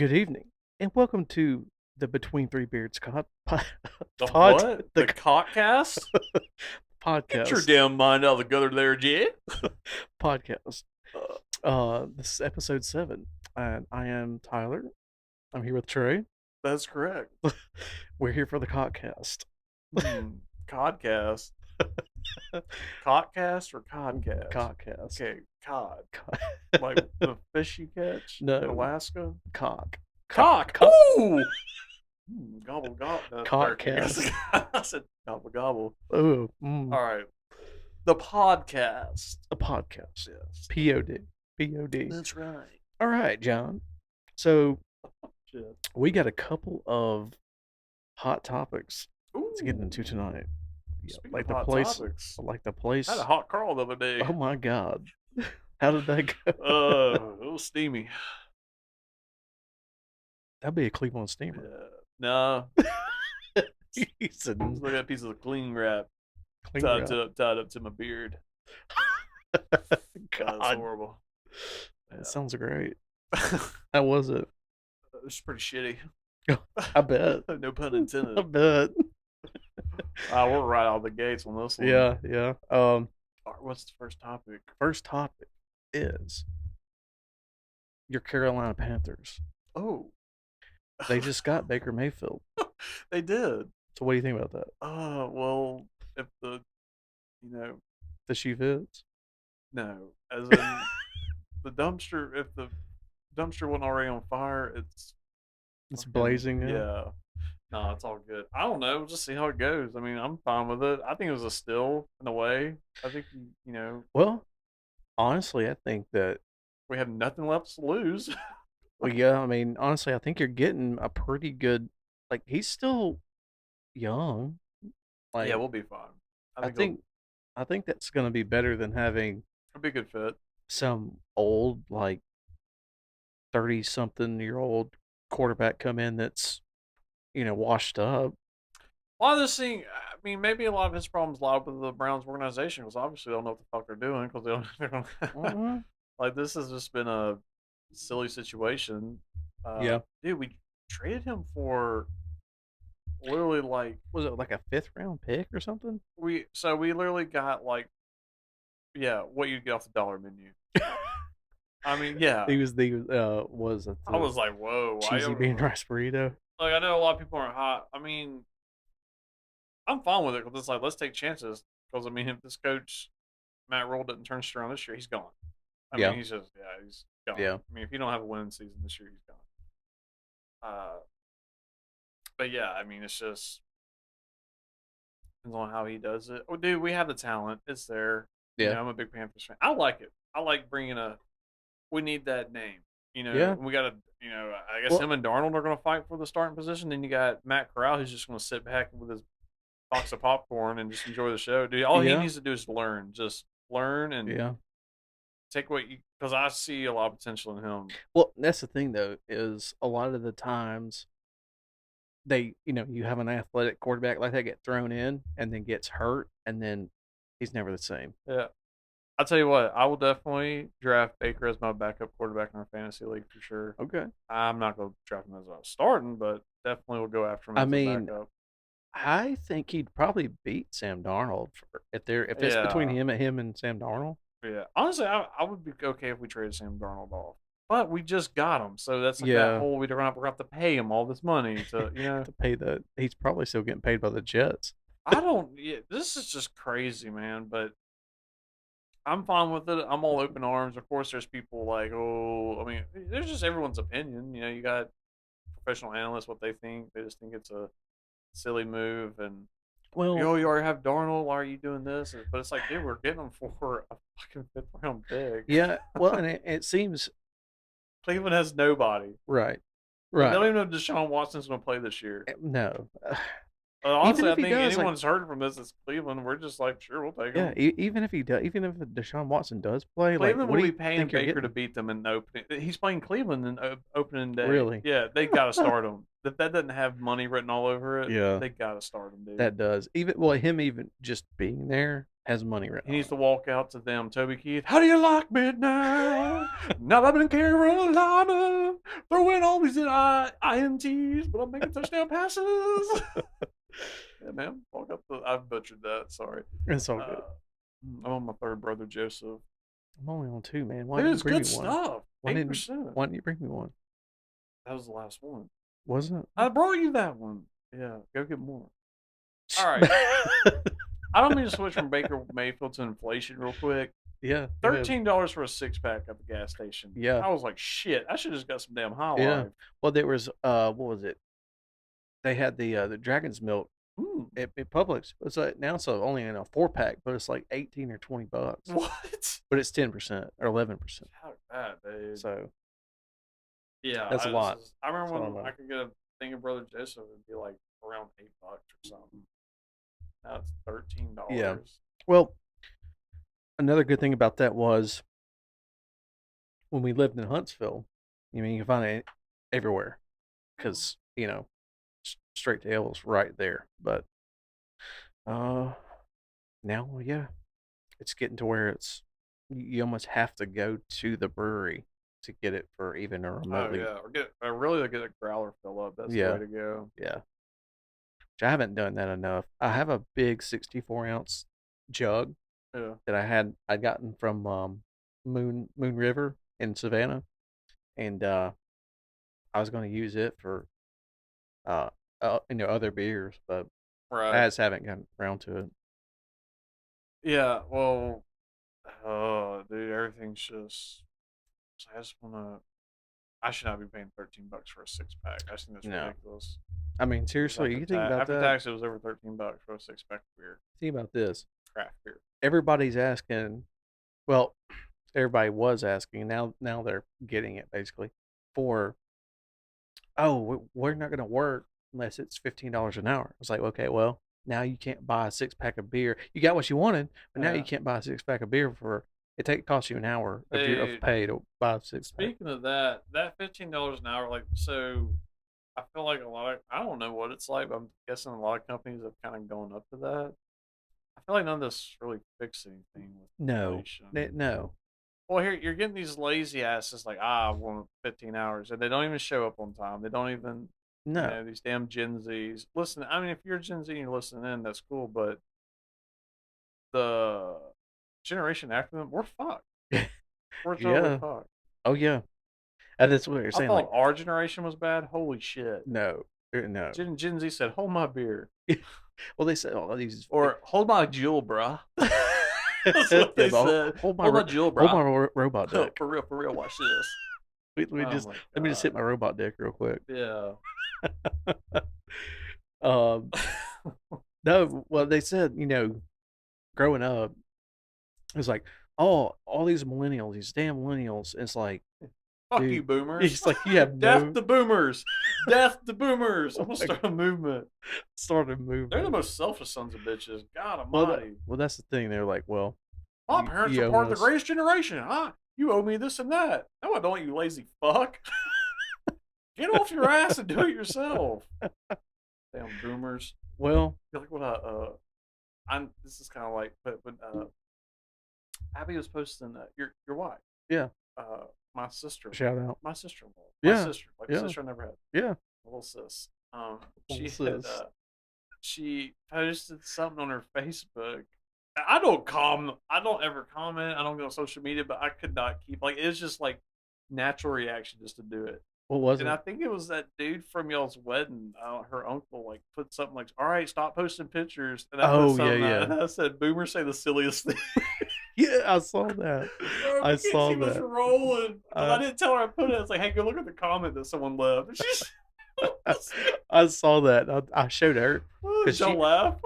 Good evening, and welcome to the Between Three Beards The pod, what? the The cockcast? Get your podcast. damn mind out of the gutter there, Jet. Podcast. Uh, This is episode 7, and I am Tyler. I'm here with Trey. that's correct. We're here for the podcast. Codcast. Cockcast or codcast? Cockcast. Okay, cod. Co- Like the fish you catch in no, Alaska? cock. Cock. Cock. Ooh! Gobble gobble. Cockcast. I said gobble gobble. Oh, All right. The podcast. a podcast. Yes. Pod. Pod. That's right. All right, John. So Shit. we got a couple of hot topics Ooh. to get into tonight. Yeah, Speaking like of the hot place, topics, like the I place. had a hot crawl the other day. Oh my God, how did that go? It was steamy. That'd be a Cleveland steamer. Yeah. Nah, He said, just look at a piece of cling wrap "Clean tied wrap." tied up to my beard. That's God, horrible. Yeah. that sounds great. It How was it? was pretty shitty. I bet. No pun I intended. bet. We're right out of the gates on this one. Yeah, yeah. What's the first topic? First topic is your Carolina Panthers. Oh, They just got Baker Mayfield. they did. So what do you think about that? Well, if The shoe fits. no, as in the dumpster, if the dumpster wasn't already on fire, It's fucking, blazing. yeah. No, it's all good. I don't know. Just see how it goes. I mean, I'm fine with it. I think it was a steal in a way. I think Well, honestly, I think that. we had nothing left to lose. Well, yeah, I mean, honestly, I think you're getting a pretty good. Like, he's still young. Yeah, Like, we'll be fine. I I think it'll, think, I think that's going to be better than having it'll be a good fit. some old, like 30-something-year-old quarterback come in that's washed up. A lot of this thing, I mean, maybe a lot of his problems lie with the Browns organization because obviously they don't know what the fuck they're doing because they don't. They're gonna, Hmm. like this has just been a silly situation. Yeah, Dude, we traded him for literally like was it like a fifth-round pick or something? we literally got like what you get off the dollar menu. I mean, yeah. Was it I the was like, whoa, why cheesy bean rice burrito? like I know a lot of people aren't hot. I mean, I'm fine with it because it's like let's take chances. Because I mean, if this coach Matt Rule didn't turn shit around this year, he's gone. I Yeah, mean, he's gone. yeah. I mean, if you don't have a winning season this year, he's gone. Uh, but yeah, I mean, it's just depends on how he does it. Oh, dude, we have the talent. It's there. Yeah. I'm a big Panthers fan. I like it. I like bringing a. We need that name. Yeah. We got to. I guess Well, him and Darnold are going to fight for the starting position. Then you got Matt Corral, who's just going to sit back with his box of popcorn and just enjoy the show, dude. All he yeah, needs to do is learn. Just learn and yeah. take what you. Because I see a lot of potential in him. Well, that's the thing though, is a lot of the times you have an athletic quarterback like that get thrown in and then gets hurt and then he's never the same. Yeah. I'll tell you what, I will definitely draft Baker as my backup quarterback in our fantasy league for sure. Okay. I'm not going to draft him as a starting, but definitely will go after him I as a mean, backup. I think he'd probably beat Sam Darnold if it's between Yeah, him and Sam Darnold. yeah. Honestly, I would be okay if we traded Sam Darnold off, but we just got him, so that's like that Yeah. whole we're gonna have to pay him all this money to To pay he's probably still getting paid by the Jets. I don't. Yeah, this is just crazy, man. But I'm fine with it. I'm all open arms. Of course, there's people like, oh, I mean, there's just everyone's opinion. You got professional analysts, what they think. They just think it's a silly move. And, Well, you already have Darnold. Why are you doing this? But it's like, dude, we're getting him for a fucking fifth round pick. yeah. Well, and it seems Cleveland has nobody. right. They don't Right. even know if Deshaun Watson's going to play this year. No. Even Honestly, if I he think does, like, anyone's heard from this. It's Cleveland. We're just like, sure, we'll take yeah, him. even if Deshaun Watson does play, like, Cleveland what will do be you paying think you're Baker to getting? beat them in the opening. He's playing Cleveland in opening day. Really? Yeah, they got to start him. If that doesn't have money written all over it, Yeah, they got to start him, dude. that does. Even well, him even just being there has money He written needs on to it. walk out to them, Toby Keith. How do you like me now? Now that I'm in Carolina, throwing all these ints, but I'm making touchdown passes. Yeah, man, walk up the. I've butchered that. Sorry. It's all good. Uh, I'm on my third brother Joseph. I'm only on two, man. Why Dude, didn't you it's bring me good one? stuff. Why Eight didn't percent. Why didn't you bring me one? That was the last one. Wasn't I brought you that one. Yeah, go get more. All right. it? I don't mean to switch from Baker Mayfield to inflation real quick. Yeah, go ahead. $13 for a 6 pack at the gas station. Yeah, I was like, shit, I should have just got some damn High yeah. Life. Well, there was what was it? They had the Dragon's Milk Mm, at Publix. It's like now it's only in a 4 pack, but it's like 18 or 20 bucks. what? But it's 10% or 11%. How bad, dude. So Yeah, that's a lot. I remember That's a lot of when I money. could get a thing of Brother Joseph, it'd be like around $8 or something. Now it's Yeah. $13. Well, another good thing about that was when we lived in Huntsville. I mean, you can find it everywhere because Straight Tail's right there. But uh, now, well, yeah, it's getting to where you almost have to go to the brewery to get it for even a Oh remotely. yeah, or really get a growler fill up. That's the Yeah, way to go. yeah. Which I haven't done that enough. I have a big 64-ounce jug Yeah. that I'd gotten from Moon River in Savannah, and I was going to use it for uh, other beers, but I Right. just haven't gotten around to it. Yeah. Well. Oh, dude, everything's just. I just wanna. I should not be paying $13 for a 6 pack. I just think that's No, ridiculous. I mean Because seriously, you think about after that. tax, it was over $13 for a 6 pack of beer, Think about this. craft beer. Everybody's asking. Well, everybody was asking. Now they're getting it basically for. Oh, we're not going to work unless it's $15 an hour. It's like, okay, well, now you can't buy a 6 pack of beer. You got what you wanted, but now you Yeah. can't buy a 6 pack of beer for costs you an hour of They pay to buy a 6 pack. speaking of that, that $15 an hour, like so. I feel like a lot of I don't know what it's like, but I'm guessing a lot of companies have kind of gone up to that. I feel like none of this really fixed anything with No, inflation. no, Well, here you're getting these lazy asses like I want 15 hours, and they don't even show up on time. They don't even, no, these damn Gen Zs. Listen, I mean, if you're Gen Z and you're listening in, that's cool, but the generation after them, we're fucked. We're totally yeah, fucked. oh yeah, and that's what you're I saying. thought Like, our generation was bad. Holy shit. no, no. Gen Z said, "Hold my beer," Well, they said all these. or "Hold my jewel, bruh." That's Yeah, what they said. Hold my jewel, hold my bruh. robot dick. For real, for real. Watch this. Oh my Let me just hit god. my robot dick real quick. Yeah. Um, no, well, they said growing up, it was like, oh, all these millennials, these damn millennials. It's like, Fuck you, dude, boomers. it's like you have Death no to boomers. Death to boomers. I'm oh gonna my, start a movement. sort of They're the movement. most selfish sons of bitches. God Well, almighty. that's the thing. They're like, well, My parents you are own part of the us. greatest generation, huh? You owe me this and that. No, I don't, you lazy fuck. Get off your ass and do it yourself. Damn boomers. Well, I feel like what I'm this is kind of like but when Abby was posting your wife, yeah, uh my sister shout out. my sister-in-law, my Yeah, sister, like a yeah, sister I never had, yeah. a little sis. Little She had sis. she posted something on her Facebook. I don't ever comment. I don't go on social media, but I could not keep like it's just like natural reaction just to do it. What was And it? I think it was that dude from y'all's wedding. Her uncle like put something like, "All right, stop posting pictures." And I put Oh yeah, something yeah, and I said, "Boomers say the silliest thing." yeah. I saw that. Bro, I you can't saw see what's that. rolling because I I didn't tell her I put it. It's like, "Hey, go look at the comment that someone left." And she's, I saw that. I showed her because did y'all laugh?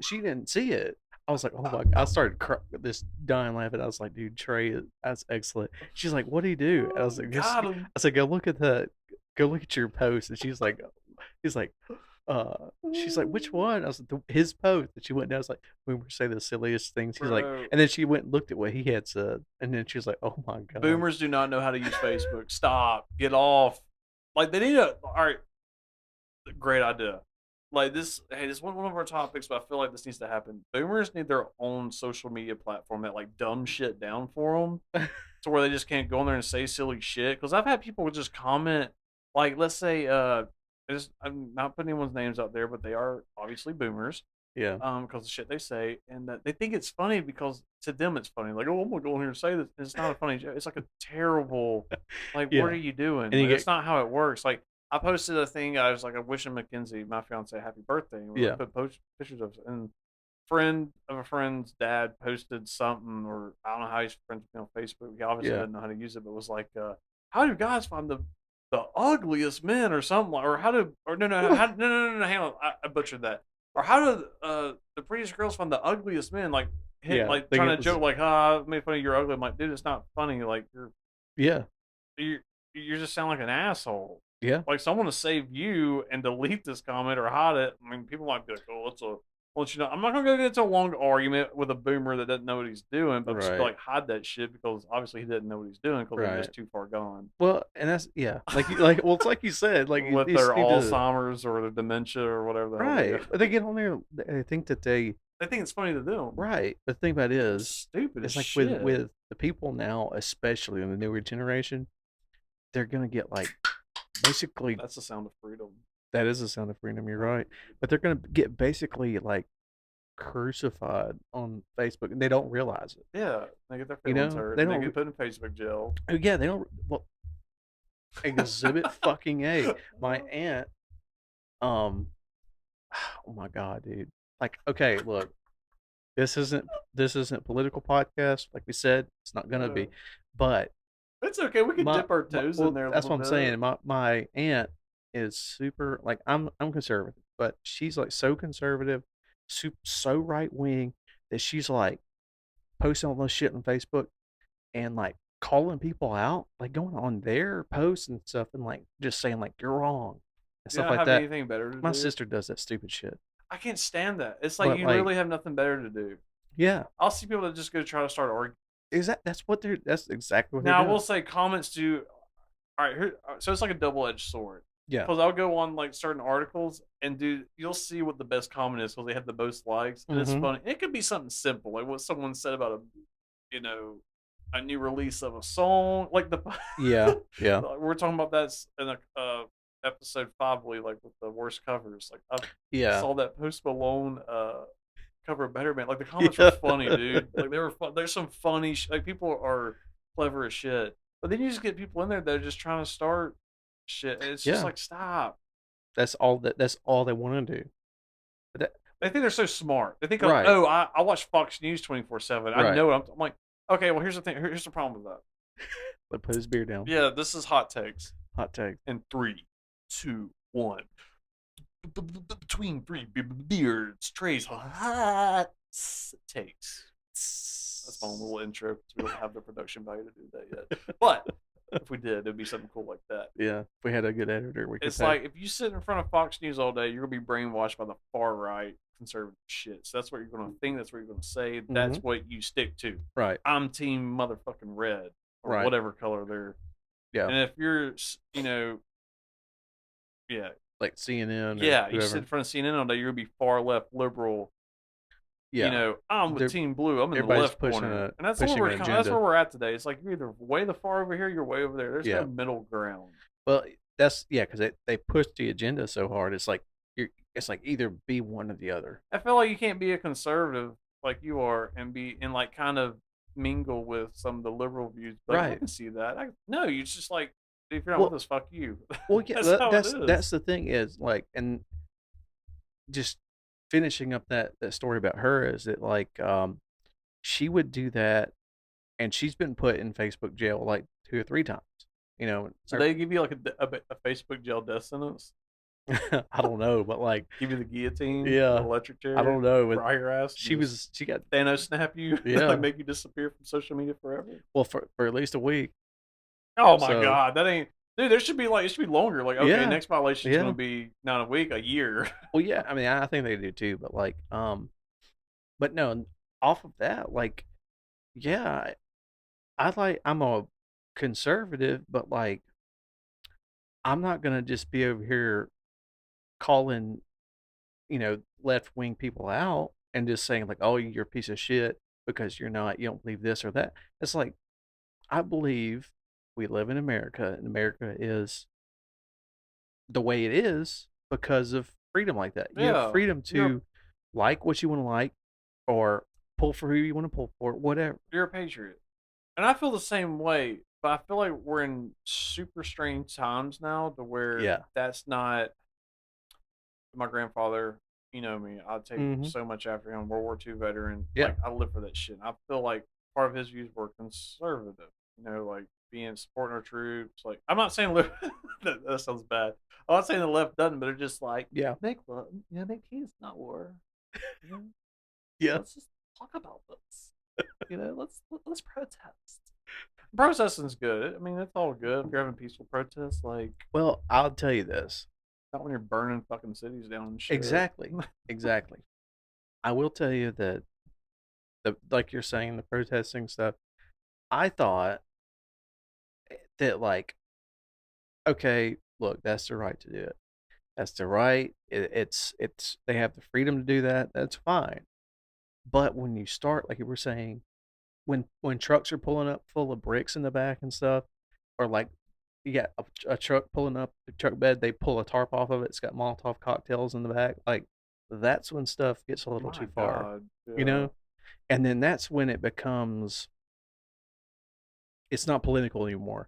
she didn't see it. I was like, oh my! I started this dying laughing. I was like, dude, Trey, that's excellent. She's like, what do you do? And I was like, Got him. I said, go look at your post. And he's like, She's like, which one? I was like, his post. And she went down. I was like, Boomer say the silliest things. He's like, Bro, and then she went and looked at what he had said, and then she was like, oh my god. boomers do not know how to use Facebook. Stop. Get off. Like they need to. All right, great idea. Like this, hey, this is one of our topics, but I feel like this needs to happen. Boomers need their own social media platform that like dumb shit down for them, to where they just can't go in there and say silly shit. Because I've had people just comment, like, let's say, I'm not putting anyone's names out there, but they are obviously boomers, Yeah, because the shit they say, and that they think it's funny because to them it's funny. Like, oh, I'm gonna go in here and say this. It's not a funny joke. It's like a terrible, like, what are yeah. you doing? And you Like, get that's not how it works. Like, I posted a thing. I was like, I'm wishing Mackenzie, my fiance, happy birthday. And we yeah, put pictures of it. And friend of a friend's dad posted something, or I don't know how he's friends with me on Facebook. He obviously yeah, doesn't know how to use it, but was like, how do guys find the ugliest men or something like, or how do, or no, no, how, no, no, no, no, hang on, I butchered that. Or how do the prettiest girls find the ugliest men? Like, hit, yeah. like Think trying it to was joke, like, ah, I made fun of you're ugly. I'm like, dude, it's not funny. Like, yeah, you're you just sound like an asshole. yeah, Like someone to save you and delete this comment or hide it. I mean, people might be like, "Oh, it's a." Well, you know, I'm not gonna go get into a long argument with a boomer that doesn't know what he's doing, but I'm just right, like hide that shit because obviously he didn't know what he's doing because they're right. just too far gone Well, and that's yeah, like you like. Well, it's like you said, like you with their just need to Alzheimer's or their dementia or whatever the hell they right. got. But they get on there. They think that they They think it's funny to them. right. But the thing about it It's is, stupid as it's like with shit. the people now, especially in the newer generation, they're gonna get like basically That's the sound of freedom. that is a sound of freedom. You're Oh, right, but they're gonna get basically like crucified on Facebook, and they don't realize it. yeah, they get their You feelings know, hurt. they They don't. get put in Facebook jail. Oh, yeah, they don't. Well, exhibit fucking A. My aunt. Um. Oh my god, dude. Like, okay, look. This isn't political podcast. Like we said, it's not gonna Uh, be. But it's okay. We can dip our my toes in well, there a that's little what I'm bit. saying. My aunt is super like I'm conservative, but she's like so conservative, so right wing that she's like posting all this shit on Facebook and like calling people out, like going on their posts and stuff and like just saying like you're wrong and You stuff don't like have that. anything better to My do. sister does that stupid shit. I can't stand that. It's like But you like, literally have nothing better to do. yeah, I'll see people that just go try to start arguing. that's exactly what they're Now I doing. will say comments do. All right, so it's like a double edged sword. Yeah. Because I'll go on like certain articles and you'll see what the best comment is because they have the most likes, and it's Mm-hmm. funny. It could be something simple like what someone said about you know, a new release of a song. Like Yeah. Yeah. we're talking about that in a episode 5, believe, like with the worst covers. Like I Yeah. saw that Post Malone cover of Better Man. Like the comments were Yeah. funny, dude. Like they were fun. There's some funny like people are clever as shit. But then you just get people in there that are just trying to start shit. And it's just Yeah. like stop. That's all they want to do. But that, They think they're so smart. They think like, right. oh, I watch Fox News 24/7. I Right. know it. I'm like, okay, well here's the thing. Here's the problem with that. But put his beer down. Yeah, this is hot takes. Hot take. In 3, 2, 1. Between three beards, Trey's hot takes. That's my own little intro because we don't have the production value to do that yet. But if we did, it'd be something cool like that. Yeah. If we had a good editor, we could It's pay. like if you sit in front of Fox News all day, you're gonna be brainwashed by the far right conservative shit. So that's what you're gonna think. That's what you're gonna say. That's Mm-hmm. what you stick to. Right. I'm team motherfucking red or Right. whatever color they're. Yeah. And if you're, yeah, Like CNN or yeah, you sit whoever. in front of CNN all day, you're gonna be far left liberal. Yeah. I'm with They're, Team Blue. I'm in the everybody's left corner, and that's pushing where an that's agenda. where we're at today. It's like you're either way the far over here, you're way over there. There's no Yeah. middle ground. Well, that's yeah, because they push the agenda so hard. It's like you're. It's like either be one or the other. I feel like you can't be a conservative like you are and like kind of mingle with some of the liberal views. But I Right. can see that. No, you just like if you're not Well, with us, fuck you. well, yeah. That's how it That's is. the thing is like, and just finishing up that story about her is that like she would do that, and she's been put in Facebook jail like 2 or 3 times. You know, So they give you like a Facebook jail death sentence. I don't know, but like, Give you the guillotine, the yeah, electric I chair, don't know. But fry your ass. she got Thanos snap you, like yeah. make you disappear from social media forever. Well, for at least a week. Oh my So god, that ain't. Dude, there should be like it should be longer. Like, okay, Yeah, next violation is going yeah. to be not a week, a year. Well, yeah. I mean, I think they do too, but like, but no, off of that, like, yeah, I'm a conservative, but like, I'm not gonna just be over here calling, left wing people out and just saying like, "Oh, you're a piece of shit because you don't believe this or that." It's like I believe we live in America, and America is the way it is because of freedom like that. You have Yeah, freedom you're to like what you want to like, or pull for who you want to pull for, whatever. you're a patriot, and I feel the same way. But I feel like we're in super strange times now, to where Yeah. that's not my grandfather. You know me, I take Mhm. so much after him. World War II veteran. Yeah. Like I live for that shit. And I feel like part of his views were conservative. Like being supporting our troops. Like I'm not saying that sounds bad. I'm not saying the left doesn't, but they're just like Yeah. make love, make peace, not war. You know, Yeah. let's just talk about this. Let's protest. Protesting's good. I mean, it's all good if you're having peaceful protests. Like Well, I'll tell you this. not when you're burning fucking cities down and shit. Exactly. Exactly. I will tell you that the like you're saying the protesting stuff. I thought that like, okay, look, that's the right to do it. That's the right. It's they have the freedom to do that. That's fine. But when you start, like you were saying, when trucks are pulling up full of bricks in the back and stuff, or like you got a truck pulling up the truck bed, they pull a tarp off of it. It's got Molotov cocktails in the back. Like that's when stuff gets a little My too far, God, you yeah. know. And then that's when it becomes it's not political anymore.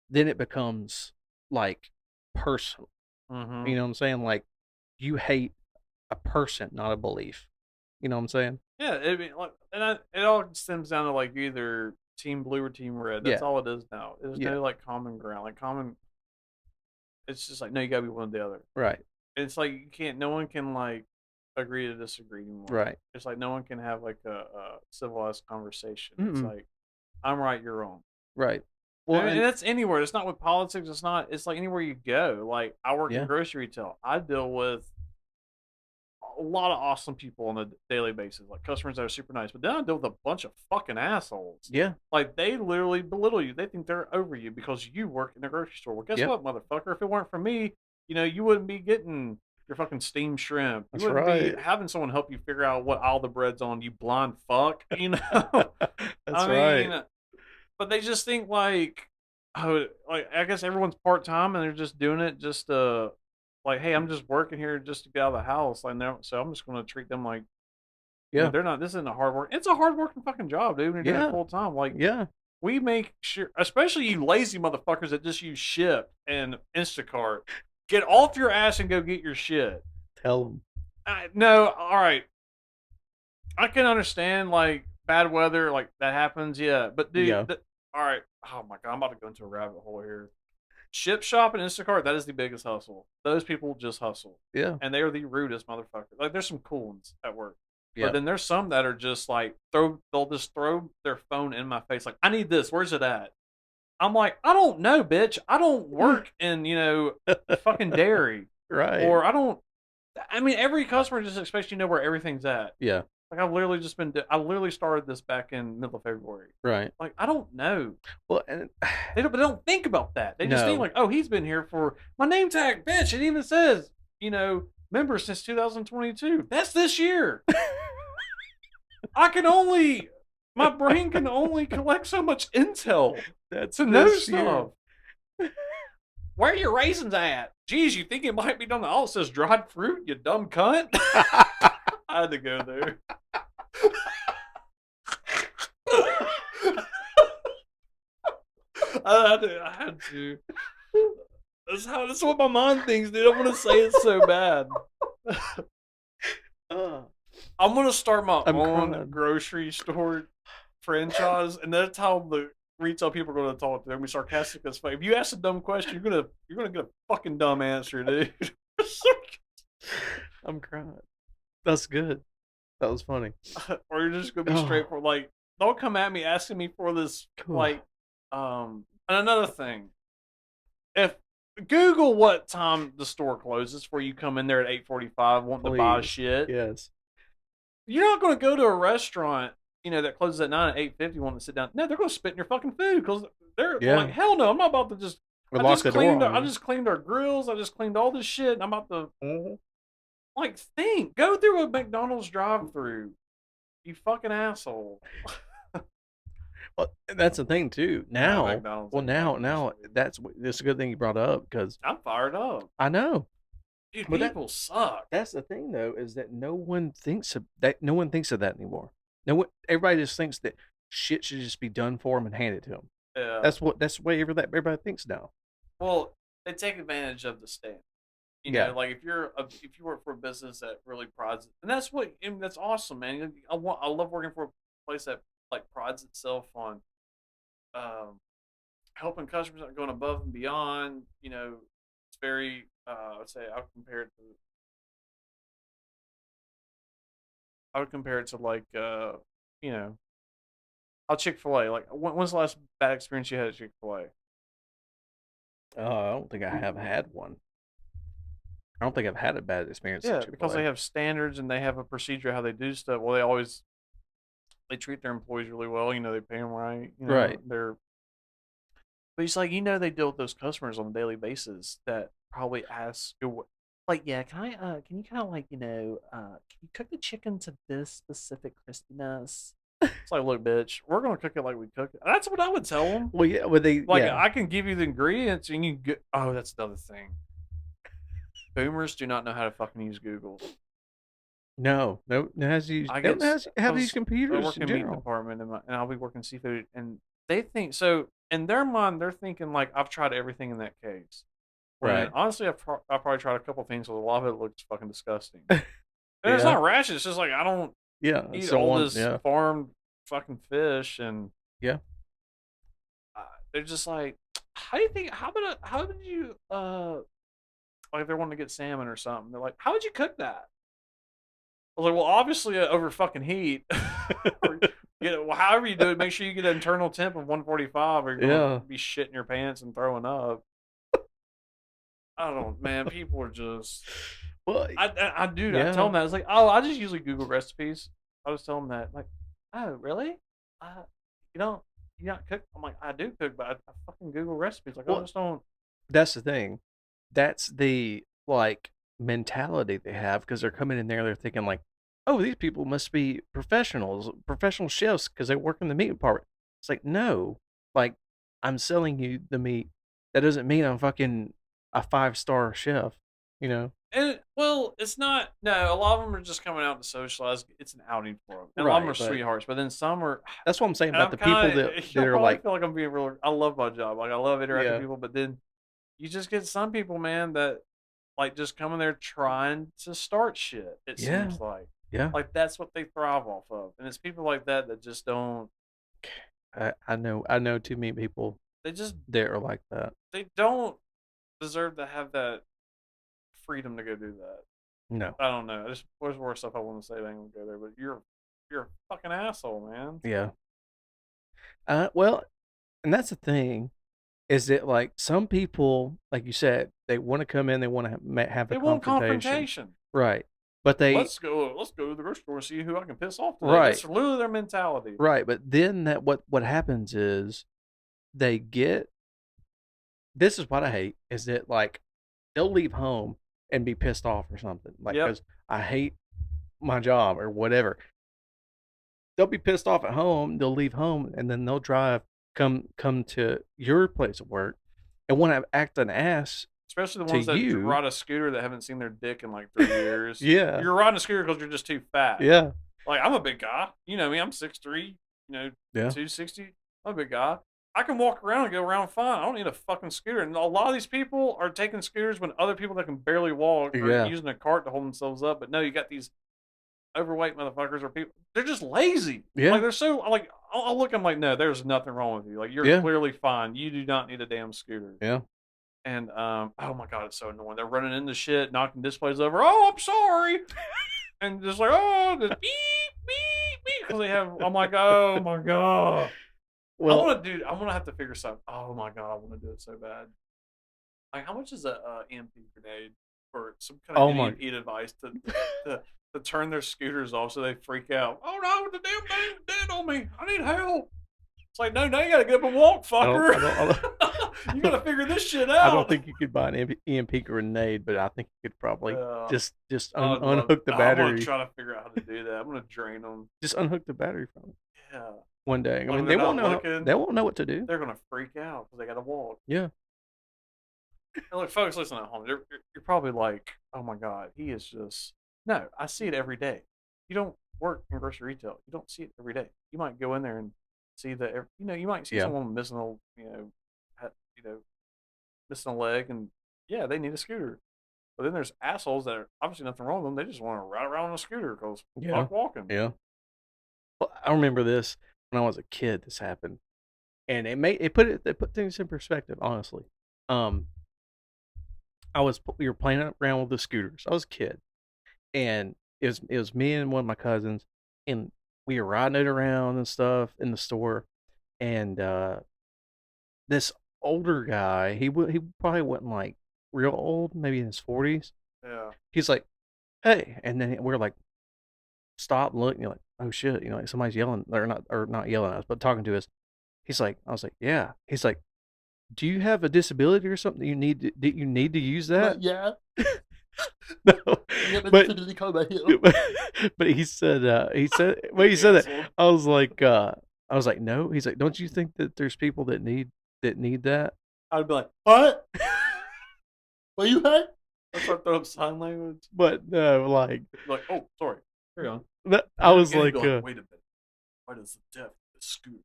Then it becomes like personal. Mm-hmm. You know what I'm saying? Like you hate a person, not a belief. You know what I'm saying? Yeah, I mean, like, it all stems down to like either team blue or team red. That's Yeah. all it is now. There's Yeah. no like common ground. Like common, it's just like no, you gotta be one or the other. Right. It's like you can't. No one can like agree to disagree anymore. Right. It's like no one can have like a civilized conversation. It's Mm-mm. like I'm right, you're wrong. Right. Well, And and that's anywhere. It's not with politics. It's not. It's like anywhere you go. Like I work in yeah. grocery retail. I deal with a lot of awesome people on a daily basis, like customers that are super nice. But then I deal with a bunch of fucking assholes. Yeah. Like they literally belittle you. They think they're over you because you work in the grocery store. Well, guess Yep. what, motherfucker? If it weren't for me, you wouldn't be getting your fucking steamed shrimp. You That's wouldn't be right. having someone help you figure out what aisle the bread's on. You blind fuck. That's I right. mean, but they just think like, oh, like I guess everyone's part time and they're just doing it just like, hey, I'm just working here just to get out of the house. Like, so I'm just going to treat them like, Yeah. they're not. This isn't a hard work. It's a hard working fucking job, dude. When you're doing it Yeah. full time, like Yeah. we make sure, especially you lazy motherfuckers that just use Ship and Instacart, get off your ass and go get your shit. Tell them. No, all right. I can understand like bad weather, like that happens, yeah. But dude, Yeah. all right. Oh my god, I'm about to go into a rabbit hole here. Ship Shop and Instacart, that is the biggest hustle. Those people just hustle, Yeah. and they are the rudest motherfuckers. Like there's some cool ones at work, but Yeah. then there's some that are just like they'll just throw their phone in my face, like I need this. Where's it at? I'm like, I don't know, bitch. I don't work in fucking dairy, Right. or I don't. I mean, every customer just expects you to know where everything's at. Yeah. Like I've literally just been. I literally started this back in middle of February. Right. Like I don't know. Well, and They don't think about that. They just think no. like, oh, he's been here for my name tag, bitch. It even says, member since 2022. That's this year. I can only, my brain can only collect so much intel That's to know this year. stuff. Where are your raisins at? Geez, you think it might be done? Oh, it says dried fruit, you dumb cunt. I had to go there. I had to. That's what my mind thinks, dude. I want to say it so bad. uh, I'm gonna start my I'm own crying. grocery store franchise, and that's how the retail people are gonna talk. They're gonna be sarcastic as fuck. If you ask a dumb question, you're gonna get a fucking dumb answer, dude. I'm crying. That's good. That was funny. Or you're just gonna be Oh, straightforward. Like, don't come at me asking me for this. cool. Like, and another thing, if Google what time the store closes before you come in there at 8:45 wanting to buy Please. shit. Yes. You're not going to go to a restaurant, that closes at 9 at 8:50 wanting to sit down. No, they're going to spit in your fucking food because they're like, Yeah. hell no, I'm not about to just. We lock the door on I you. just cleaned our grills. I just cleaned all this shit. And I'm about to Mm-hmm. think. Go through a McDonald's drive-through. You fucking asshole. Well, that's the thing too. Nah, Now, McDonald's well, ain't fucking with now shit. that's a good thing you brought up because I'm fired up. I know. Dude, But people suck. that's the thing though is that no one thinks of that anymore. No one, everybody just thinks that shit should just be done for them and handed to them. Yeah. That's the way everybody thinks now. Well, they take advantage of the stand. Yeah. Like if you work for a business that really prides it, and that's awesome, man. I love working for a place that like prides itself on um, helping customers and going above and beyond. It's very I'd say I would compare it to like you know Chick-fil-A. Like when's the last bad experience you had at Chick-fil-A? I don't think I have had one. I don't think I've had a bad experience at Yeah, Chick Fil because they A. have standards and they have a procedure how they do stuff. Well, they treat their employees really well. They pay them right. Right. But it's like they deal with those customers on a daily basis that probably ask, like, yeah, can you kind of like, can you cook the chicken to this specific crispiness? It's like, look, bitch, we're gonna cook it like we cook it. That's what I would tell them. Well, yeah. Well, Like, I can give you the ingredients, and you get. Oh, that's another thing. Boomers do not know how to fucking use Google. No, no, no has you. I They don't get know how to use because I computers work in in meat general. department and I'll be working seafood, and they think so in their mind they're thinking like I've tried everything in that case. When Right. honestly I've probably tried a couple things, but a lot of it looks fucking disgusting. And it's Yeah. not rash. It's just like I don't Yeah. eat all Someone. this Yeah. farmed fucking fish, and Yeah. they're just like, how do you think? How did you like if they're wanting to get salmon or something? They're like, how would you cook that? I was like, well, obviously over fucking heat, or well, however you do it, make sure you get an internal temp of 145, or you're gonna Yeah. be shitting your pants and throwing up. I don't, man. People are just. Well, I do. I tell yeah. them that. It's like, oh, I just usually Google recipes. I just tell them that, like, oh, really? Uh, you don't, you not cook? I'm like, I do cook, but I fucking Google recipes. Like, I Well, just don't. that's the thing. That's the like mentality they have because they're coming in there. They're thinking like, oh, these people must be professionals, professional chefs because they work in the meat department. It's like no, like I'm selling you the meat. That doesn't mean I'm fucking a 5-star chef. You know. And well, it's not. No, a lot of them are just coming out to socialize. It's an outing for them, and a lot of them are Right, but sweethearts. But then some are. that's what I'm saying And about I'm the people kind of. that You'll are probably like, feel like I'm being real. I love my job. Like I love interacting with yeah, people. But then you just get some people, man, that like just coming there trying to start shit. It yeah, seems yeah. like that's what they thrive off of, and it's people like that that just don't. I know too many people They just that are like that. they don't deserve to have that freedom to go do that. No, I don't know. There's more stuff I want to say. But I ain't gonna go there. But you're a fucking asshole, man. yeah. Well, and that's the thing is that like some people, like you said, they want to come in, they want to have a They want confrontation, confrontation. right? But they, Let's go to the grocery store and see who I can piss off today. right, That's literally their mentality. right. But then that what happens is they get. This is what I hate is that like they'll leave home and be pissed off or something like Yep. because I hate my job or whatever. They'll be pissed off at home. They'll leave home and then they'll drive come to your place of work and want to act an ass Especially the to ones that you. ride a scooter that haven't seen their dick in like 3 years. Yeah, You're riding a scooter because you're just too fat. yeah, Like I'm a big guy. You know me. I'm 6'3", yeah, 260. I'm a big guy. I can walk around and go around fine. I don't need a fucking scooter. And a lot of these people are taking scooters when other people that can barely walk are yeah, using a cart to hold themselves up. But no, you got these overweight motherfuckers or people. They're just lazy. Like yeah, they're so like I'll look. I'm like, no, there's nothing wrong with you. Like you're yeah, clearly fine. You do not need a damn scooter. yeah. And oh my god, it's so annoying. They're running into shit, knocking displays over. Oh, I'm sorry. And just like just beep beep beep because they have. I'm like, oh my god. Well, I'm gonna have to figure something. Oh my god, I want to do it so bad. Like, how much is a EMP grenade for some kind of Oh my. EMP device to to turn their scooters off so they freak out? Oh no, the damn thing's dead on me. I need help. It's like, no, now you gotta get up and walk, I don't. fucker. I don't. I don't. You gotta figure this shit I don't out. think you could buy an EMP grenade, but I think you could probably Yeah, just I would love. unhook the I'm gonna battery. try to figure out how to do that. I'm gonna drain them. Just unhook the battery from it Yeah, one day. I like mean, when they're they won't not know. looking, They won't know what to do. they're gonna freak out because they gotta walk. Yeah. And look, folks, listen at home. You're probably like, oh my god, he is just. No, I see it every day. You don't work in grocery retail. You don't see it every day. You might go in there and see that. You might see Yeah. someone missing a, you know, missing a leg, and yeah, they need a scooter. But then there's assholes that are obviously nothing wrong with them. They just want to ride around on a scooter because Yeah. fuck walking. Yeah. Well, I remember this when I was a kid. This happened, and it put things in perspective. Honestly, um, we were playing around with the scooters. I was a kid, and it was me and one of my cousins, and we were riding it around and stuff in the store, and this older guy, he probably wasn't like real old, maybe in his 40s. Yeah. He's like, "Hey," and then we're like, stop, look, and you're like, "Oh shit," like somebody's yelling, or not yelling at us, but talking to us. He's like, I was like, "Yeah." He's like, "Do you have a disability or something that you need to use that?" Yeah. No, You have but a disability coma here. but he said when he said that, Canceled. I was like, no. He's like, don't you think that there's people that need that? I'd be like, what? What you had? I'd start throwing up sign language. But no, like Like, oh, sorry. Carry on. I was Again, like, you'd be wait a minute. Why does the deaf the scooter?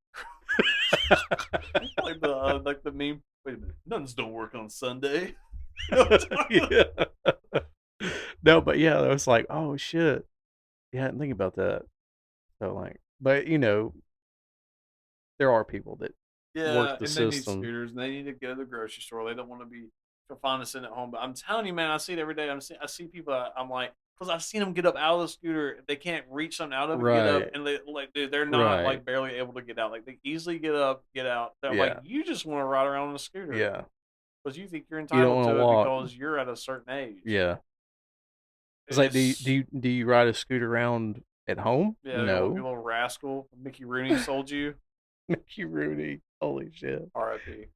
Like the meme. Wait a minute. Nuns don't work on Sunday. yeah. No, but yeah, I was like, oh shit, yeah, I didn't think about that. So like, but there are people that Yeah, work the and they need system. scooters, and they need to go to the grocery store. They don't want to be confined to sitting at home. But I'm telling you, man, I see it every day. I see people. I'm like, because I've seen them get up out of the scooter. They can't reach something out of it, get up, Right, and they like, dude, they're not right, like barely able to get out. Like they easily get up, get out. They're like, yeah, you just want to ride around on a scooter yeah. because you think you're You don't entitled want to to it walk. because you're at a certain age. Yeah. It's like, It's do you ride a scooter around at home? yeah, you No. little rascal. Mickey Rooney sold you. Mickey Rooney. Holy shit. R.I.P.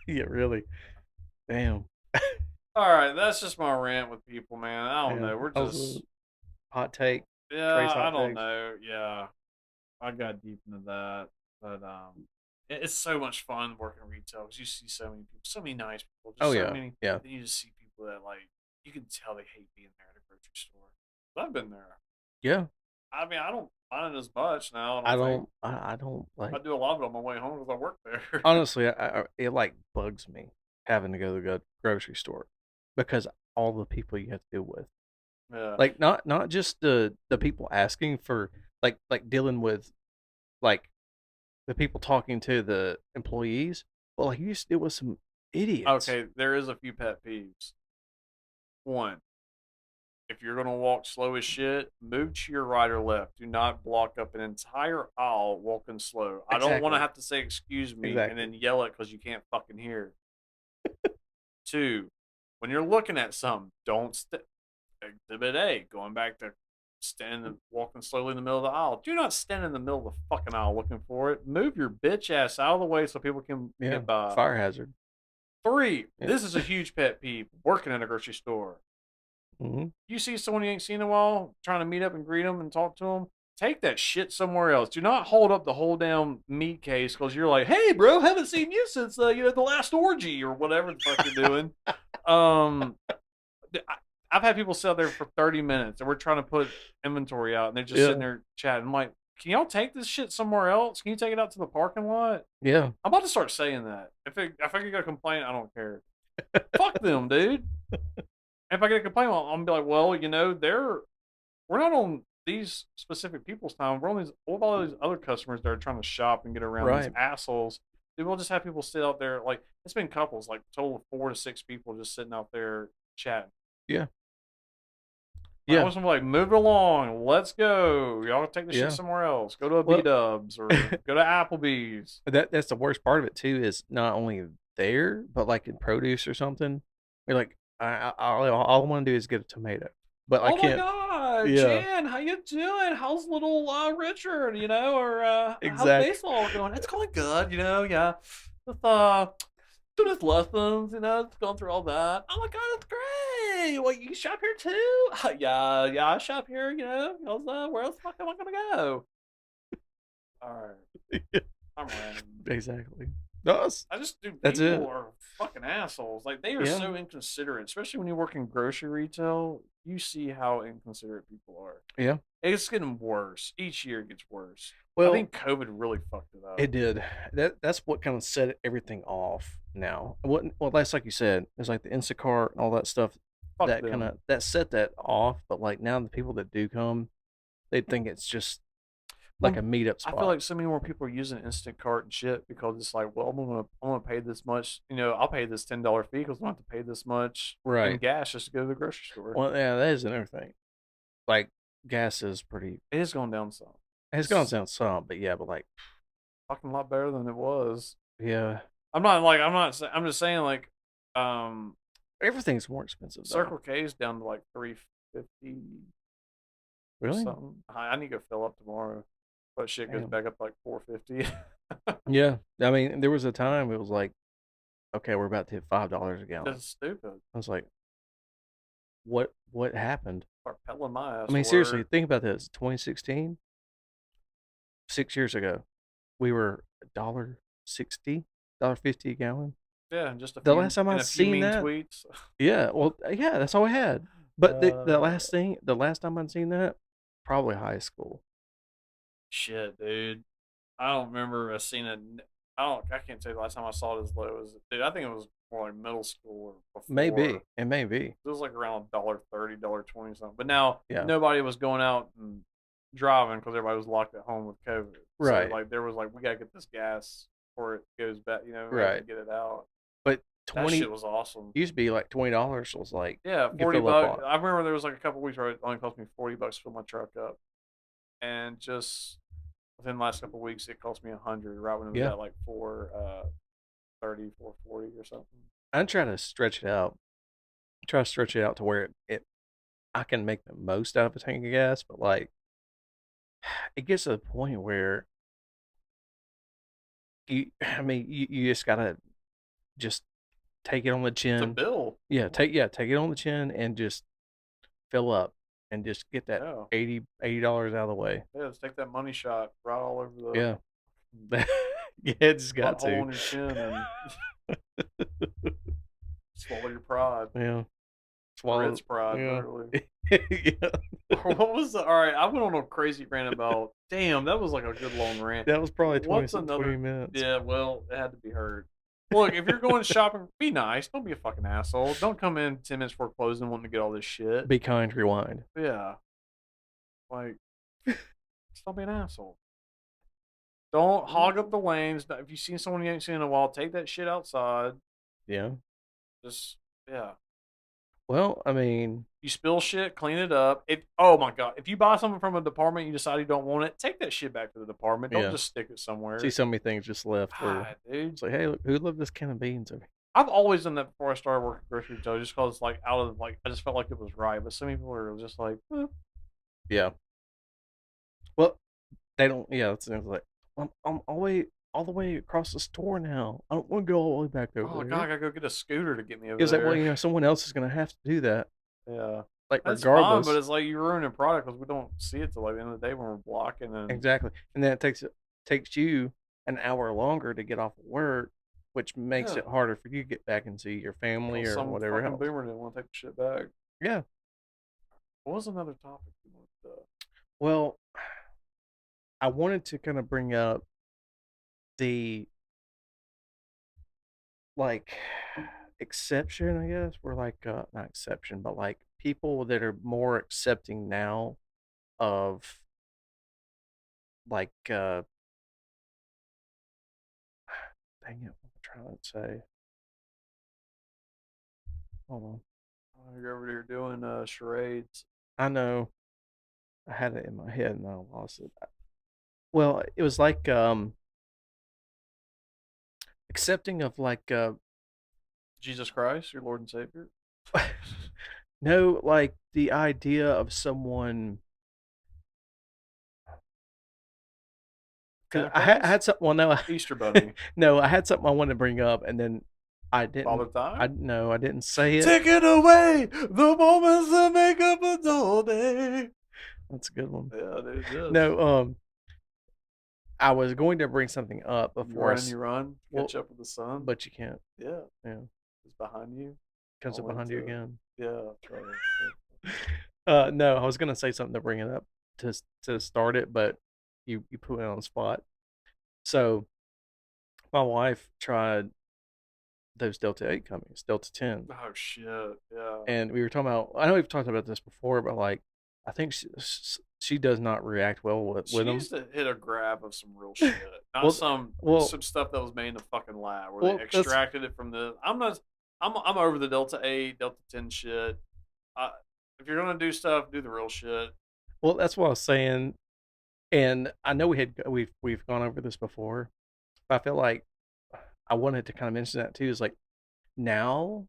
Yeah, really. Damn. All right, that's just my rant with people, man. I don't Yeah. know. We're That was just a hot take. yeah. Trey's I hot don't takes. know. Yeah, I got deep into that, but it's so much fun working retail because you see so many people, so many nice people, just Oh so yeah. many. Yeah. Then you just see people that like you can tell they hate being there at a grocery store. But I've been there. Yeah. I mean, I don't mind it as much now. I I don't think don't I don't I like do a lot of it on my way home because I work there. honestly, it like bugs me having to go to the grocery store because all the people you have to deal with. Yeah. Like not just the people asking for like dealing with like the people talking to the employees, but like you used to deal with some idiots. Okay, there is a few pet peeves. One, if you're gonna walk slow as shit, move to your right or left. Do not block up an entire aisle walking slow. I don't want to Exactly. have to say excuse me and Exactly. then yell it because you can't fucking hear. Two, when you're looking at something, don't exhibit A. Going back to walking slowly in the middle of the aisle. Do not stand in the middle of the fucking aisle looking for it. Move your bitch ass out of the way so people can Yeah. get by. Fire hazard. Three, Yeah. this is a huge pet peeve. Working at a grocery store. Hmm. You see someone you ain't seen in a while, trying to meet up and greet them and talk to them, take that shit somewhere else. Do not hold up the whole damn meat case because you're like, hey, bro, haven't seen you since the last orgy or whatever the fuck you're doing. Um, I've had people sit out there for 30 minutes and we're trying to put inventory out and they're just Yeah. sitting there chatting. I'm like, can y'all take this shit somewhere else? Can you take it out to the parking lot? Yeah. I'm about to start saying that. If I get a complaint, I don't care. Fuck them, dude. If I get a complaint, I'm gonna be like, well, we're not on these specific people's time. We're on all these other customers that are trying to shop and get around these Right. assholes. Dude, we'll just have people sit out there. Like it's been couples, like total of 4 to 6 people just sitting out there chatting. Yeah. I Yeah. was like, move it along. Let's go. Y'all take the Yeah. shit somewhere else. Go to a Well, B Dubs or go to Applebee's. that's the worst part of it too. Is not only there, but like in produce or something, you're like, all I want to do is get a tomato, but I Oh my can't. God, Yeah, Jan, how you doing? How's little Richard? Or how's exactly. baseball going? It's going good, yeah. With doing his lessons, it's going through all that. Oh my God, that's great. What, you shop here too? Yeah, yeah, I shop here. Where else the fuck am I gonna go? All right, I'm random. Exactly. No, I just do. that's People it. are fucking assholes. Like they are Yeah, so inconsiderate, especially when you work in grocery retail. You see how inconsiderate people are. yeah. It's getting worse. Each year it gets worse. I Well, think COVID really fucked it up. it did. That's what kind of set everything off. Now, well, that's like you said. It's like the Instacart and all that stuff. Fuck That kind them. of that set that off. But like now, the people that do come, they think it's just like a Well, meetup I feel spot. like so many more people are using Instacart and shit because it's like, well, I'm gonna pay this much. I'll pay this $10 fee because I don't have to pay this much in Right. gas just to go to the grocery store. Well, yeah, that is another thing. Like gas is pretty. It has gone down some. It's gone It's down some, but yeah, but like fucking a lot better than it was. yeah, I'm just saying like, um, everything's more expensive though. Circle K is down to like 350 or Really? something. I need to go fill up tomorrow, but shit goes Damn. back up to like 450. Yeah. I mean, there was a time it was like, okay, we're about to hit $5 a gallon. That's stupid. I was like, what happened? Start peddling my I ass mean, to seriously, work. think about this. 2016, 6 years ago, we were $1.60, $1.50 a gallon. Yeah, and just The last time I a few seen mean that, tweets. yeah, well, yeah, that's all I had. But Uh, the last time I'd seen that, probably high school. Shit, dude. I don't remember seeing it. I can't tell you the last time I saw it as low as dude. I think it was more like middle school or Maybe before. it may be. It was like around $1.30, $1.20 something. But now Yeah. nobody was going out and driving because everybody was locked at home with COVID. So Right. like there was like we gotta get this gas before it goes back. We have to Right. get it out. But That 20 shit was awesome. used to be like $20 was like Yeah, you could 40 fill up bucks. on. I remember there was like a couple weeks where it only cost me $40 to fill my truck up, and just within the last couple of weeks, it cost me 100. Right when it was Yeah. at like 430, 440 or something. I'm trying to stretch it out. Try to stretch it out to where it I can make the most out of a tank of gas, but like it gets to the point where I mean you just gotta just take it on the It's a chin. bill. Take it on the chin and just fill up and just get that Yeah, $80 out of the way. yeah. Let's take that money shot right all over the Yeah. Yeah, it's got butthole to. on your chin and swallow your pride Yeah. or Swallow. its pride, Yeah. literally. Yeah. What was the? All right, I went on a crazy rant about. Damn, that was like a good long rant. That was probably What's 20 another? minutes. Yeah, well, it had to be heard. Look, if you're going shopping, be nice. Don't be a fucking asshole. Don't come in 10 minutes before closing wanting to get all this shit. Be kind, rewind. Yeah, like, just don't be an asshole. Don't hog up the lanes. If you see someone you ain't seen in a while, take that shit outside. Yeah. Just yeah. Well, I mean, You spill shit, clean it up. Oh my god, if you buy something from a department, you decide you don't want it, take that shit back to the department. Don't yeah. just stick it See somewhere. so many things just left where God, dude. it's like, hey, look, who loved this can of beans over here? I've always done that before I started working grocery retail, just cause like out of like I just felt like it was right. But some people are just like, Yeah. Well, they don't. Yeah, it's like I'm all the way across the store now. I don't want to go all the way back over oh god, I there. gotta go get a scooter to get me It over was like, well, there. someone else is gonna have to do that. Yeah, Like, that's fine, but regardless, it's like you're ruining product because we don't see it till like the end of the day when we're blocking and exactly. And then it takes you an hour longer to get off of work, which makes yeah, it harder for you to get back and see your family because or some whatever fucking else. boomer didn't want to take the shit back. Yeah. What was another topic you wanted to? Well, I wanted to kind of bring up the like exception, I guess. We're like not exception, but like people that are more accepting now of like dang it, what am I trying to say? Hold on. You're over here doing charades. I know I had it in my head and I lost it. Well, it was like accepting of like Jesus Christ, your Lord and Savior. No, like the idea of someone. Because Santa I Claus, had some. Well, no, Easter Bunny, no, I had something I wanted to bring up, and then I Father didn't. I Time. no, I didn't say it. Take it away, the moments that make up a dull day. That's a good one. Yeah, dude, it is. No, I was going to bring something up You before run and you run, well, catch up with the sun. but you can't. Yeah, Yeah, it's behind you. comes up All behind you into again. yeah, that's right. No, I was gonna say something to bring it up to start it, but you put me on the spot. So my wife tried those Delta 8 comings, Delta 10, Oh shit, yeah. and we were talking about. I know we've talked about this before, but like I think she does not react well She with them. needs to hit a grab of some real shit, not Well, well, some stuff that was made in a fucking lab where they well. That's extracted it from the. I'm not. I'm over the Delta 8, Delta 10 shit. Uh, if you're gonna do stuff, do the real shit. well. That's what I was saying, and I know we've gone over this before, but I feel like I wanted to kind of mention that too. Is like now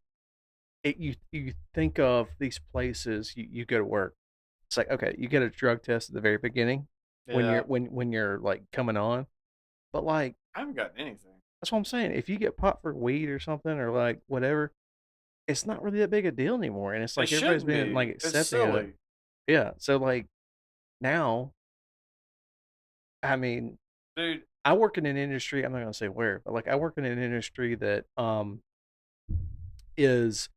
you think of these places you go to work. It's like okay, you get a drug test at the very beginning when Yeah, you're like coming on, but like I haven't gotten anything. that's what I'm saying. If you get popped for weed or something or like whatever, it's not really that big a deal anymore, and it's It like everybody's shouldn't been like be. It's accepting of it. silly. Yeah, so like now, I mean, Dude, I work in an industry. I'm not gonna say where, but like I work in an industry that is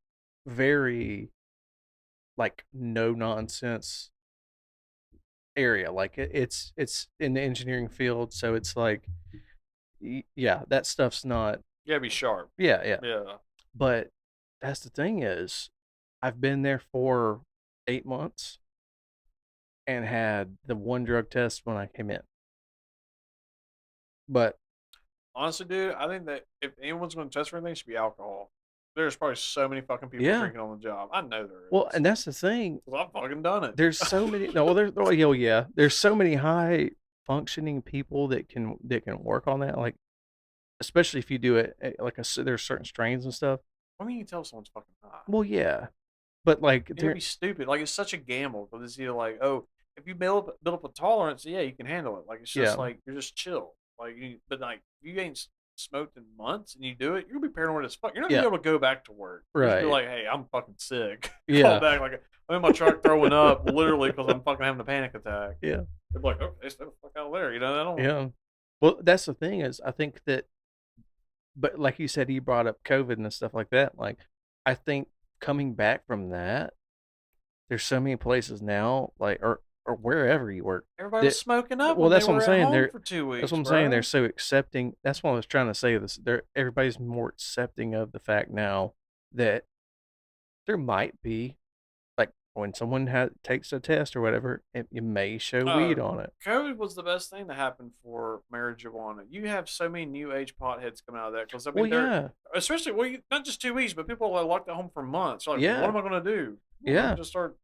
very like no nonsense area. Like it's in the engineering field, so it's like yeah, that stuff's not. you gotta be sharp. Yeah, yeah. Yeah. But that's the thing is, I've been there for 8 months and had the one drug test when I came in. But Honestly, dude, I think that if anyone's going to test for anything, it should be alcohol. There's probably so many fucking people yeah, drinking on the job. I know there well, is. and that's the thing. 'Cause I've fucking done it. There's so many. No, well, there's oh yeah, there's so many high functioning people that can work on that. Like especially if you do it like there's certain strains and stuff. I mean, you can tell someone's fucking high. Well, yeah, but like You gotta be stupid. Like, it's such a gamble because it's either like, oh, if you build up a tolerance, yeah, you can handle it. Like, it's just yeah, like, you're just chill. Like, but like, if you ain't smoked in months and you do it, you're gonna be paranoid as fuck. You're not gonna yeah, be able to go back to work. You're just gonna be right, like, hey, I'm fucking sick. Call yeah, back. Like, I'm in my truck throwing up literally because I'm fucking having a panic attack. yeah, They're like, okay, stay the fuck out of there. You know, I don't. yeah. Well, that's the thing is I think that, but like you said, you brought up COVID and stuff like that. Like I think coming back from that, there's so many places now, like or wherever you work, Everybody was that smoking up well, when they that's what I'm were at saying. home They're for two that's what weeks, I'm saying. They're bro. so accepting. That's what I was trying to say. This they're everybody's more accepting of the fact now that there might be like when someone takes a test or whatever, it may show weed Oh, on it. COVID was the best thing that happened for marijuana. You have so many new age potheads coming out of that because I Well, mean they're yeah, especially not just 2 weeks, but people are locked at home for months. They're like, what yeah, am I going to do? Well, I can yeah. just start.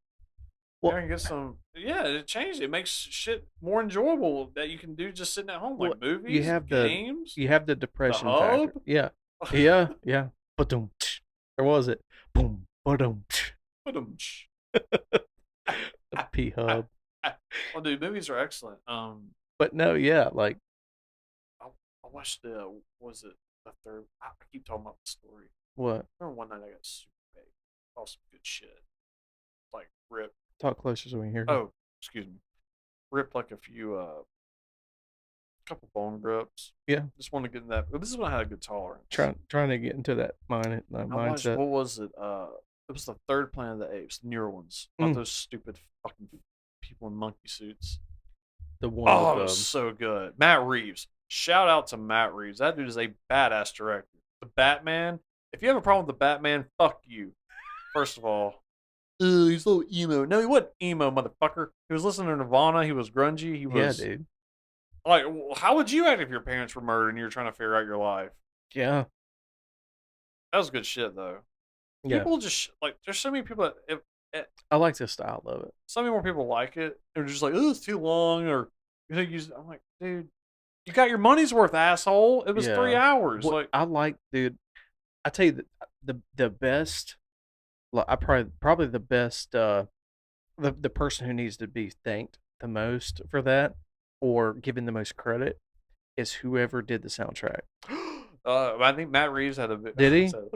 I Well, can get some. Yeah, it changed. It makes shit more enjoyable that you can do just sitting at home, well, like you movies, have games, the the depression hub. factor. Yeah, yeah, yeah. But or was it? Boom, ba the P hub. Well, dude, movies are excellent. But no, yeah, like I watched the was it the third? I keep talking about the story. what? I remember one night I got super big. Saw some good shit. Like ripped. Talk closer so we can hear you. Oh, excuse me. Ripped like a few couple bone grips. Yeah, Just wanted to get in that. But this is when I had a good tolerance. trying to get into that I watched mindset. what was it? It was the third Planet of the Apes, the newer ones, not Mm, those stupid fucking people in monkey suits. the one with Oh, it was so good. Matt Reeves. Shout out to Matt Reeves. That dude is a badass director. The Batman. If you have a problem with the Batman, fuck you. First of all, he's so emo. No, he wasn't emo, motherfucker. He was listening to Nirvana. He was grungy. He yeah, was dude. like, how would you act if your parents were murdered and you were trying to figure out your life? Yeah, That was good shit, though. yeah. People just like, there's so many people that I like the style of it. so many more people like it. They're just like, oh, it's too long, or you know, I'm like, dude, you got your money's worth, asshole. It was Yeah. 3 hours. What Like, I like, dude. I tell you, the best. I probably the best. The person who needs to be thanked the most for that, or given the most credit, is whoever did the soundtrack. I think Matt Reeves had a bit. Did he? So,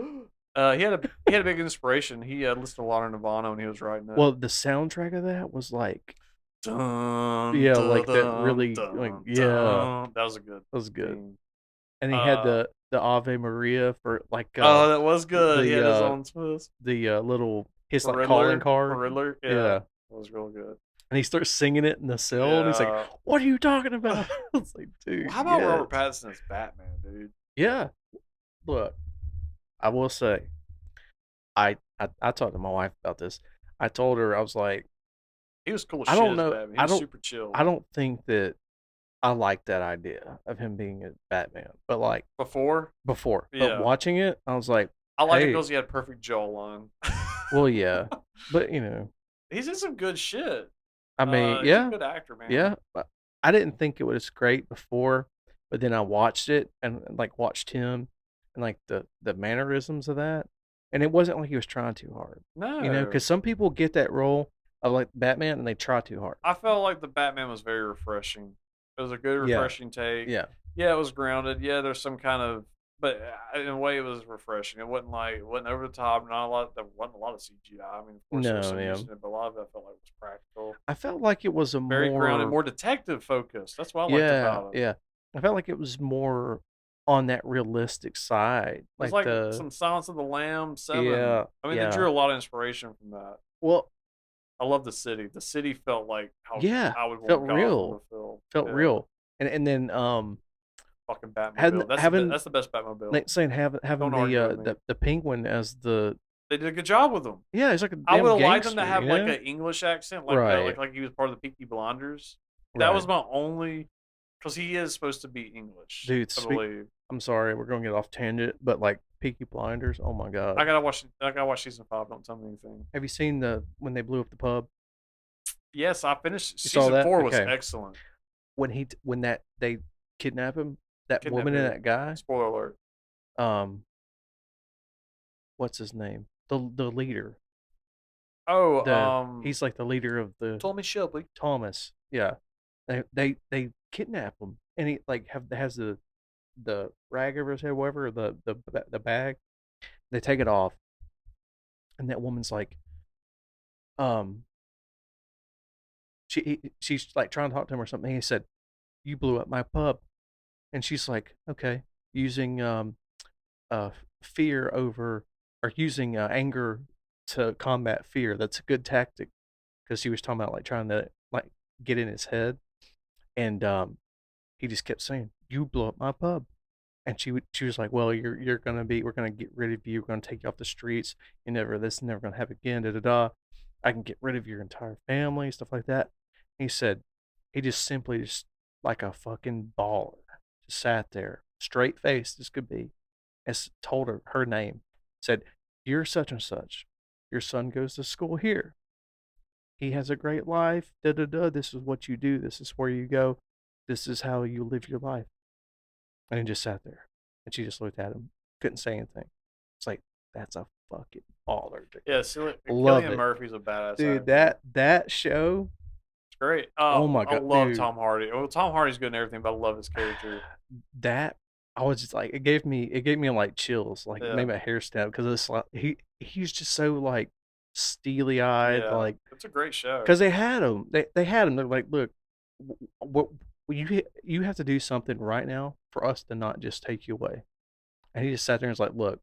he had a big inspiration. He listened to a lot of Nirvana when he was writing it. Well, the soundtrack of that was like, Dun, yeah, dun, like that dun, really, like, dun, yeah, dun. That was a good that was good. theme. And he had Uh, the Ave Maria for like oh, that was good. He the had his own twist. little his For like calling Riddler, for card. Riddler, yeah, Yeah. that was real good. And he starts singing it in the cell, and he's like, Yeah. "What are you talking about?" It's like, Well, dude, how about yes, Robert Pattinson as Batman, dude? yeah. Look, I will say, I talked to my wife about this. I told her I was like, He was cool as I shit don't as know, Batman. He was super chill. I don't think that I like that idea of him being a Batman, but like Before, before, but yeah, watching it, I was like, I like it hey, because he had perfect jawline. well, yeah, but He's in some good shit. I mean, He's a yeah, good actor, man. yeah. I didn't think it was great before, but then I watched it and like watched him and like the mannerisms of that, and it wasn't like he was trying too hard, No, because some people get that role of like Batman and they try too hard. I felt like the Batman was very refreshing. It was a good, Yeah, refreshing take. yeah, Yeah, it was grounded. Yeah, there's some kind of, but in a way, it was refreshing. It wasn't over the top. Not a lot. There wasn't a lot of CGI. I mean, of course, there was no, some yeah. using it, but a lot of it I felt like was practical. I felt like it was a Very grounded, more, more detective focused. That's what I liked yeah, about it. yeah. I felt like it was more on that realistic side, It was like like the some Silence of the Lamb 7. yeah, I mean, they yeah. drew a lot of inspiration from that. Well, I love the city. The city felt like how yeah, I would felt want Gotham to real, feel. felt Yeah, real, and then fucking having Batmobile. having That's the best Batmobile. like saying having Don't argue with me. the penguin as the They did a good job with him. yeah, he's like a I would damn have liked him to gangster, have like an English accent, Right, like he was part of the Peaky Blinders. That was right. my only, because he is supposed to be English, Dude, I believe. I'm sorry, we're gonna get off tangent, but like Peaky Blinders, oh my god. I gotta watch season 5. Don't tell me anything. Have you seen the when they blew up the pub? Yes, I finished You saw season that? 4 was Okay. excellent. When that they kidnap him, that Kidnap woman and who? that guy, Spoiler alert. um, what's his name? The leader. Oh, He's like the leader of the Tommy Shelby. Thomas. Yeah. They kidnap him, and he like has the rag over his head, whatever, the bag. They take it off, and that woman's like, um, she's like trying to talk to him or something. He said, "You blew up my pub," and she's like, "Okay," using uh fear over or using anger to combat fear. That's a good tactic because she was talking about like trying to like get in his head, and he just kept saying, "You blew up my pub." And she was like, "Well, you're gonna be. We're gonna get rid of you. We're gonna take you off the streets. This is never gonna happen again. Da da da. I can get rid of your entire family, stuff like that." He said, he just simply just like a fucking baller, just sat there, straight faced as could be, and told her name. Said, "You're such and such. Your son goes to school here. He has a great life. Da da da. This is what you do. This is where you go. This is how you live your life." And he just sat there. And she just looked at him, couldn't say anything. It's like, that's a fucking baller, dude. Yeah, Love Killian it. Murphy's a badass Dude, actor. that show, It's great. oh my I god, love dude. Tom Hardy. Well, Tom Hardy's good and everything, but I love his character. That I was just like, it gave me like chills, like Yeah, made my hair stand because it's like he's just so like steely eyed, yeah. like It's a great show. because they had him. They're like, look, what you have to do something right now for us to not just take you away. And he just sat there and was like, look,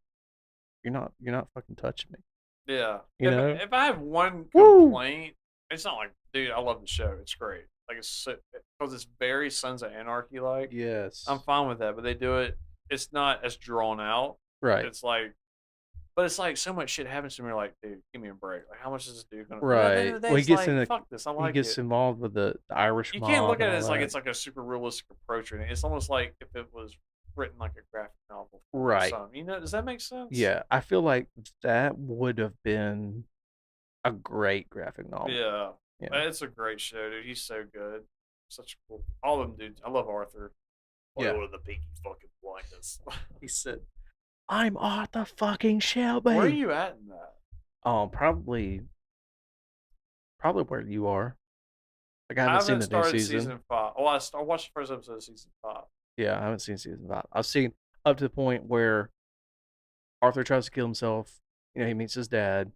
you're not fucking touching me. Yeah. You know? If I have one Woo! complaint, it's not like, dude, I love the show. It's great. Like because it's very Sons of Anarchy like. I'm Yes. fine with that, but they do it. It's not as drawn out. Right. It's like, but it's like so much shit happens to me. You're like, dude, give me a break. Like, how much is this dude gonna? But at the end Right. of the day, Well, he it's gets in like, a fuck this. I he like gets it. involved with the Irish You can't mob look and at it all as like that. it's like a super realistic approach, and it's almost like if it was written like a graphic novel or Right. something. You know, does that make sense? Yeah. I feel like that would have been a great graphic novel. Yeah, Yeah. it's a great show, dude. He's so good. Such a cool. All of them dudes. I love Arthur. Yeah. One of the Peaky fucking Blinders. He said I'm Arthur fucking Where are Shelby. you at in that? Probably where you are. Like I I haven't seen haven't the new started season. season 5. Well, I watched the first episode of season 5. Yeah, I haven't seen season 5. I've seen up to the point where Arthur tries to kill himself. He meets his dad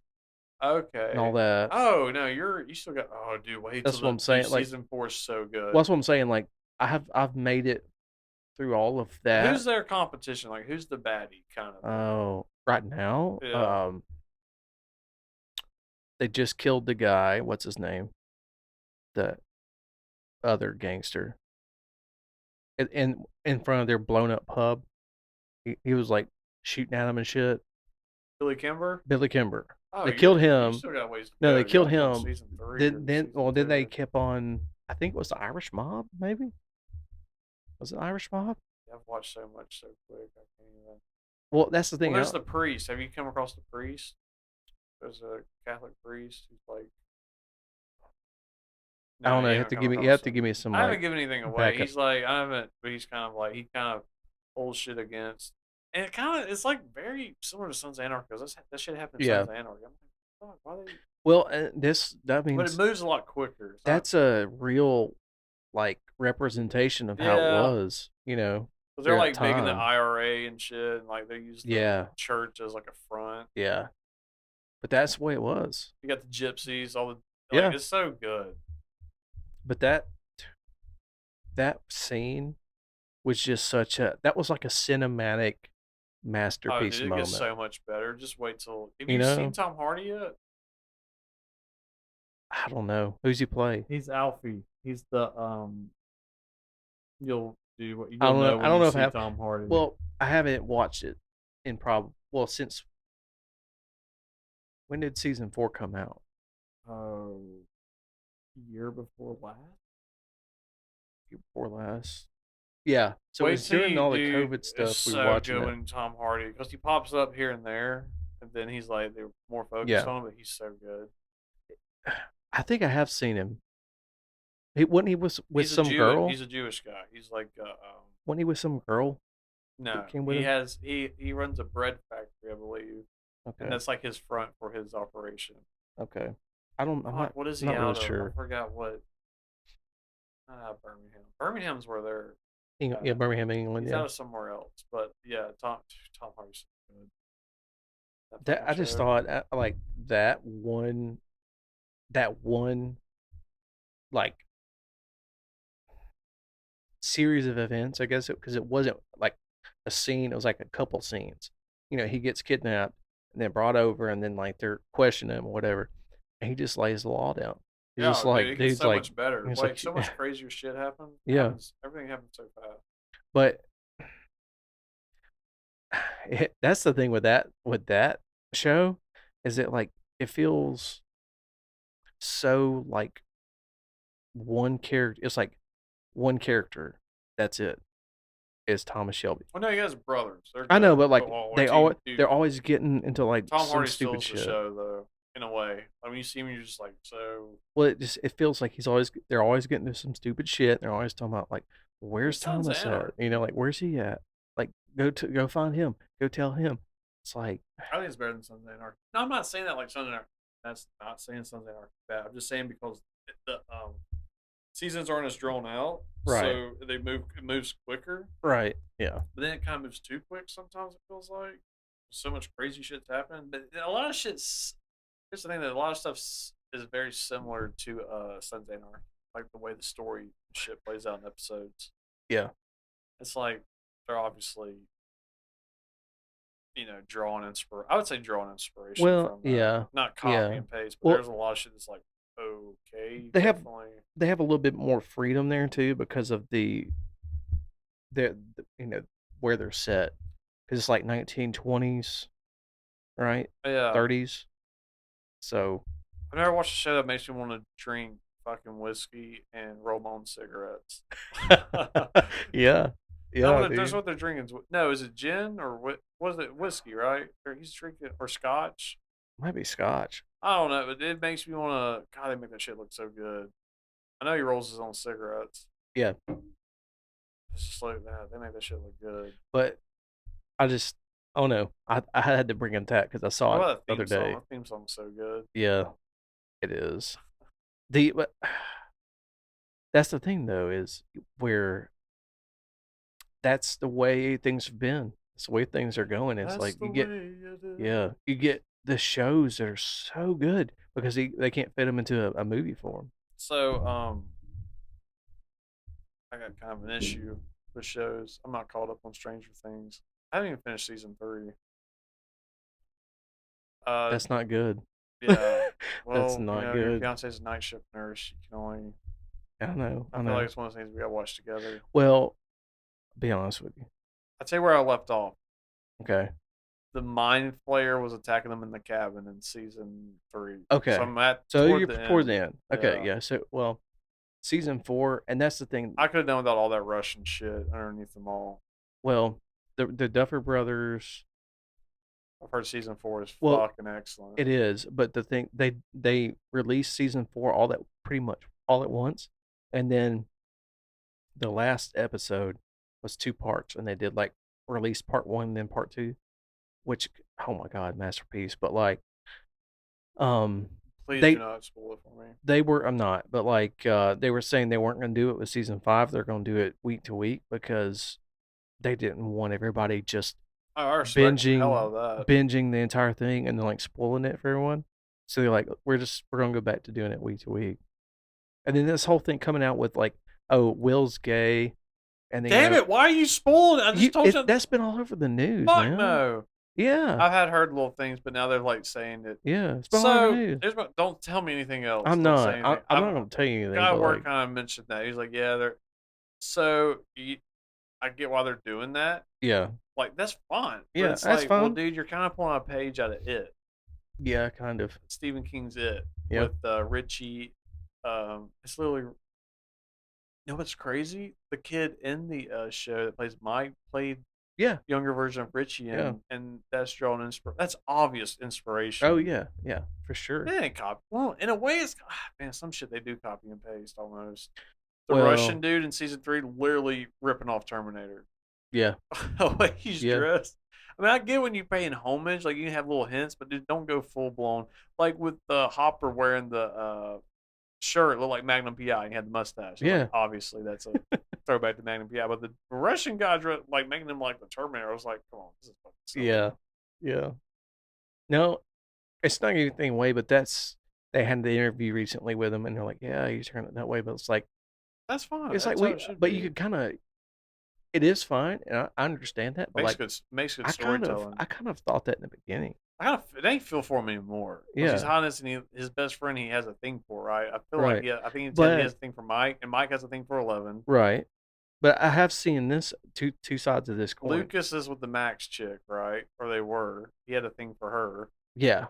and all Okay. that. Oh no, you still got. Oh, dude, wait till That's what the I'm dude saying. Like, season 4 is so well, good. that's what I'm saying. Like, I've made it through all of Who's that. their competition? Like, who's the baddie kind of thing? Oh, right now, Yeah. they just killed the guy. What's his name? The other gangster. In front of their blown up pub. He was like shooting at him and shit. Billy Kimber. Billy Kimber. Oh, They killed you him. still got ways to No, they go. You're killed only on him. season 3 or Then season well, then they 2. kept on. I think it was the Irish Mob. Maybe was it Irish Mob? I've watched so much so quick. I can't even. Well, that's the Well, thing. there's the priest. Have you come across the priest? There's a Catholic priest who's like. I No, don't know. you You have haven't to come give me. You have across to him. give me some I haven't like given anything away. backup. He's like I haven't, but he's kind of like he kind of holds shit against, and it's like very similar to Sons of Anarchy because that shit happened in Yeah. Sons of Anarchy. I'm like, fuck, why they? Well, that But it means moves a lot quicker. It's not. that's a real like representation of how it Yeah, was. because they're During that like big in the time. IRA and shit, and like they use the Yeah. church as like a front. Yeah. But that's the way it was. You got the gypsies, all the like. Yeah. It's so good. But that scene was just that was like a cinematic Oh, masterpiece dude, it gets moment. so much better. Just wait till. Have You you seen know? Tom Hardy yet? I don't know. Who's he play? He's Alfie. He's the You'll do what I you'll don't know. know I when don't you know if I see have. Tom Hardy. Well, I haven't watched it in since when did season 4 come out? Oh, year before last. Year before last. Yeah. So it Wait was till during you all the do. COVID It's stuff we were so watching good it. when Tom Hardy because he pops up here and there, and then he's like they're more focused Yeah. on him, but he's so good. I think I have seen him. He wasn't he with some girl? He's a Jewish guy. He's like Wasn't he with some girl no, that came with he him? has he runs a bread factory, I believe, and Okay. that's like his front for his operation. Okay. I don't. I'm Fuck, not. what is I'm he not really out of? I sure. forgot what. Birmingham. Birmingham's where they're Yeah, at. Birmingham, England. He's Yeah. out of somewhere else, but yeah, Tom Hardy's so good. That That fucking I just show. thought like that one like series of events. I guess because it wasn't like a scene. It was like a couple scenes. He gets kidnapped and then brought over, and then like they're questioning him or whatever, and he just lays the law down. He's just Yeah, dude, like, it gets dude's so like, much better. he's Like like, so much crazier shit yeah. happens. Everything happens so fast. But that's the thing with that show is it like it feels so like one character. It's like one character. That's it. Is Thomas Shelby. Well, no, he has brothers. They're I know, good. but like Well, wait they till always you do. they're always getting into like Tom some Hardy stupid steals the shit. show though, in a way. Like when you see him, you're just like so. Well, it feels like they're always getting into some stupid shit. They're always talking about like where's It's Sons of Thomas at? Anarchy. Like where's he at? Like go find him. Go tell him. It's like I think it's better than Sons of Anarchy. No, I'm not saying that like Sons of Anarchy. That's not saying Sons of Anarchy bad. I'm just saying because the seasons aren't as drawn out, right, so it moves quicker. right, yeah, But then it kind of moves too quick sometimes. It feels like so much crazy shit's happening. But a lot of shit's. Here's the thing: that a lot of stuff is very similar to Sons of Anarchy, like the way the story shit plays out in episodes. yeah. It's like they're obviously I would say drawing inspiration Well, from that, yeah, not copy yeah. and paste. But Well, there's a lot of shit that's like okay, they have definitely. they have a little bit more freedom there too because of the where they're set because it's like 1920s, right? Yeah, 30s. So I've never watched a show that makes me want to drink fucking whiskey and roll my own cigarettes. yeah, No, yeah, that's dude. what they're drinking. No, is it gin or what? Was it whiskey? Right? Or he's drinking or scotch. Might be Scotch. I don't know, but it makes me want to. God, they make that shit look so good. I know he rolls his own cigarettes. Yeah, It's just like that. They make that shit look good. but I just Oh no, I had to bring in that because I How saw it about the that other theme song? day. That theme song's so good. Yeah, it is. But that's the thing though is where that's the way things have been. It's the way things are going. It's That's like the way it is. yeah, you get the shows that are so good because they can't fit them into a movie form. So, I got kind of an issue with shows. I'm not caught up on Stranger Things. I haven't even finished season 3. Uh, That's not good. yeah. That's Well, not your good. fiance's a night shift nurse. You can only. I know, I I feel like know. it's one of those things we got to watch together. Well, be honest with you. I'll tell you where I left off. Okay. The mind flayer was attacking them in the cabin in season 3. So Okay. I'm at So toward you're the toward end. the end. Okay, Yeah. yeah. So well, season 4, and that's the thing. I could have done without all that Russian shit underneath them all. Well, the Duffer Brothers. I've heard season 4 is Well, fucking excellent. it is, but the thing they released season 4 all that pretty much all at once, and then the last episode was 2 parts, and they did like release part 1 and then part 2, which oh my god, masterpiece. But like, um, Please do they not spoil it for me. they were I'm not, but like they were saying they weren't going to do it with season 5. They're going to do it week to week because they didn't want everybody just I respect the hell binging out of that. binging the entire thing and then like spoiling it for everyone. So they're like, we're gonna go back to doing it week to week. And then this whole thing coming out with like, oh, Will's gay, and then Damn it! Why are you spoiling it? I just told you. that's been all over the news, Fuck man. no. Yeah, I've heard little things, but now they're like saying it. yeah, it's been all over the So news. don't tell me anything else. I'm Don't say not. anything. I'm not gonna tell you anything, Guy at but work like, kind of mentioned that. He's like, yeah, they're. So I get why they're doing that. yeah, Like that's fine, but yeah, it's that's like, well, fine. dude, you're kind of pulling a page out of It, Yeah, kind of. Stephen King's It, Yeah, with Richie. It's literally. You know what's crazy? The kid in the show that plays Mike played yeah, younger version of Richie, yeah. and that's drawn That's obvious Oh inspiration. yeah, yeah, for sure. They ain't copy. Well, in a way, it's man. Some shit they do copy and paste almost. The Russian Well, dude in season 3 literally ripping off Terminator. yeah, The way he's yeah, dressed. I mean, I get when you're paying homage, like you can have little hints, but dude, don't go full blown. Like with Hopper wearing the shirt, looked like Magnum PI, and he had the mustache. yeah, Like, obviously, that's a throwback to Magnum PI. But the Russian guy, like making him like the Terminator, I was like, come on, this is fucking silly. yeah, yeah. No, it's not anything way, but that's they had the interview recently with him, and they're like, "Yeah, he's turned it that way," but That's fine. it's like That's how it should but you be. could kind of, it is fine, and I understand that, but like, Makes good storytelling. I kind of thought that in the beginning. I kind of it ain't feel for him anymore because he's Yeah, honest and his best friend he has a thing for, right? I feel like right, I think he said he but has a thing for Mike, and Mike has a thing for 11. right, but I have seen this two sides of this coin. Lucas is with the Max chick, right? Or they were. He had a thing for her. Yeah,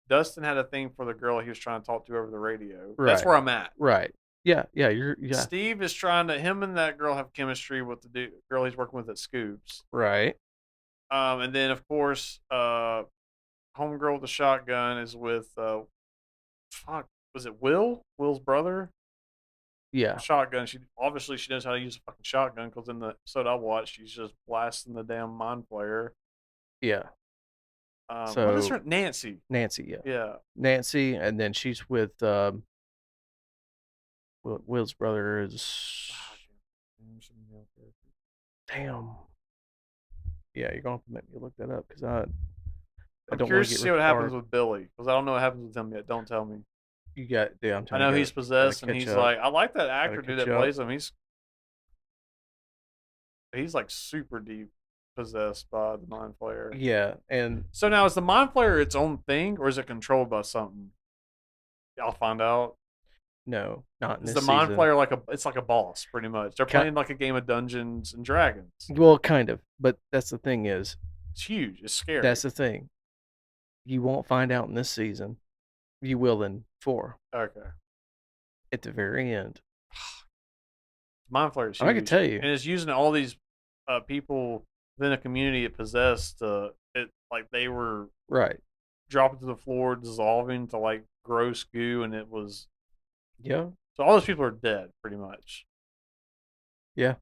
Dustin had a thing for the girl he was trying to talk to over the radio. That's right, where I'm at. right. Yeah, yeah, yeah, Steve is trying to him and that girl have chemistry with the girl he's working with at Scoops. right. And then of course, homegirl with the shotgun is with fuck, was it Will? Will's brother? Yeah, Shotgun. She knows how to use a fucking shotgun because in the episode I watched, she's just blasting the damn mind flayer. yeah. What is her So Nancy? Nancy, yeah, Yeah. Nancy, and then she's with Will's brother is damn. Yeah, you're gonna have to make me look that up because I I'm don't want curious to to get see Rick what happens Clark. with Billy because I don't know what happens with him yet. Don't tell me. You got yeah. I'm I trying know to he's gotta possessed, and catch he's up. like, I like that Gotta actor dude catch that up. plays him. He's like super deep possessed by the mind flayer. Yeah, and So now is the mind flayer its own thing, or is it controlled by something? I'll find out. no, not in Is this the mind season. flayer it's like a boss pretty much? They're Ki playing like a game of Dungeons and Dragons. well, kind of, but that's the thing is, It's huge. It's that's scary. the thing. You won't find out in this season. You will in 4 Okay. at the very end. Mind flayer is I could huge, tell you. and it's using all these people within a community it possessed. It like they were Right. dropping to the floor, dissolving to like gross goo, and it was Yeah. so all those people are dead pretty much. Yeah.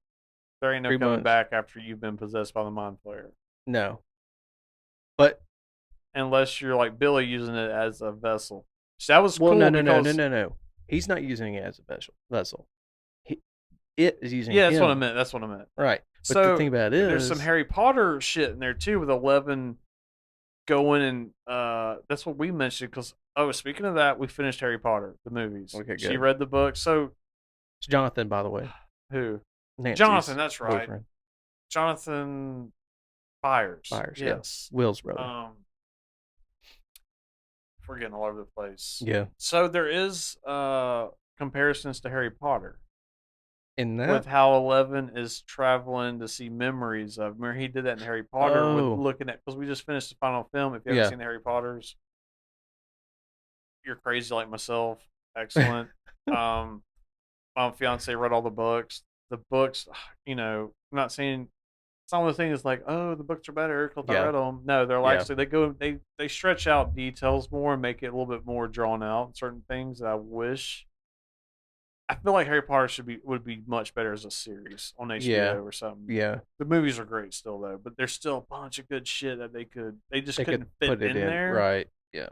There ain't no Pretty coming much. back after you've been possessed by the mind flayer. No. But unless you're like Billy using it as a vessel. So that was well, no, cool no, no, no, because no, no. He's not using it as a vessel. He, it is using yeah, that's what I him. meant. That's what I meant. Right. But the So thing about it there's some is, Harry Potter shit in there too with 11 going and that's what we mentioned because oh speaking of that we finished Harry Potter the movies. okay, She good. read the book. So It's Jonathan, by the way, who? Jonathan, Nancy's that's right. boyfriend. Jonathan Byers. Byers, yeah. Yes. Will's brother. We're getting all over the place. Yeah. So there is comparisons to Harry Potter In that? with how 11 is traveling to see memories of. Remember, he did that in Harry Potter with Oh, looking at, because we just finished the final film. If you haven't yeah. seen the Harry Potters, you're crazy like myself. Excellent. um, my fiance read all the books. The books, I'm not saying some of the things like, oh, the books are better because I Yeah. read them. No, they're Yeah. actually they stretch out details more and make it a little bit more drawn out. Certain things that I feel like Harry Potter would be much better as a series on Yeah. HBO or something. Yeah. The movies are great still though, but there's still a bunch of good shit that they just They could couldn't fit put it in in. there. Right. Yeah.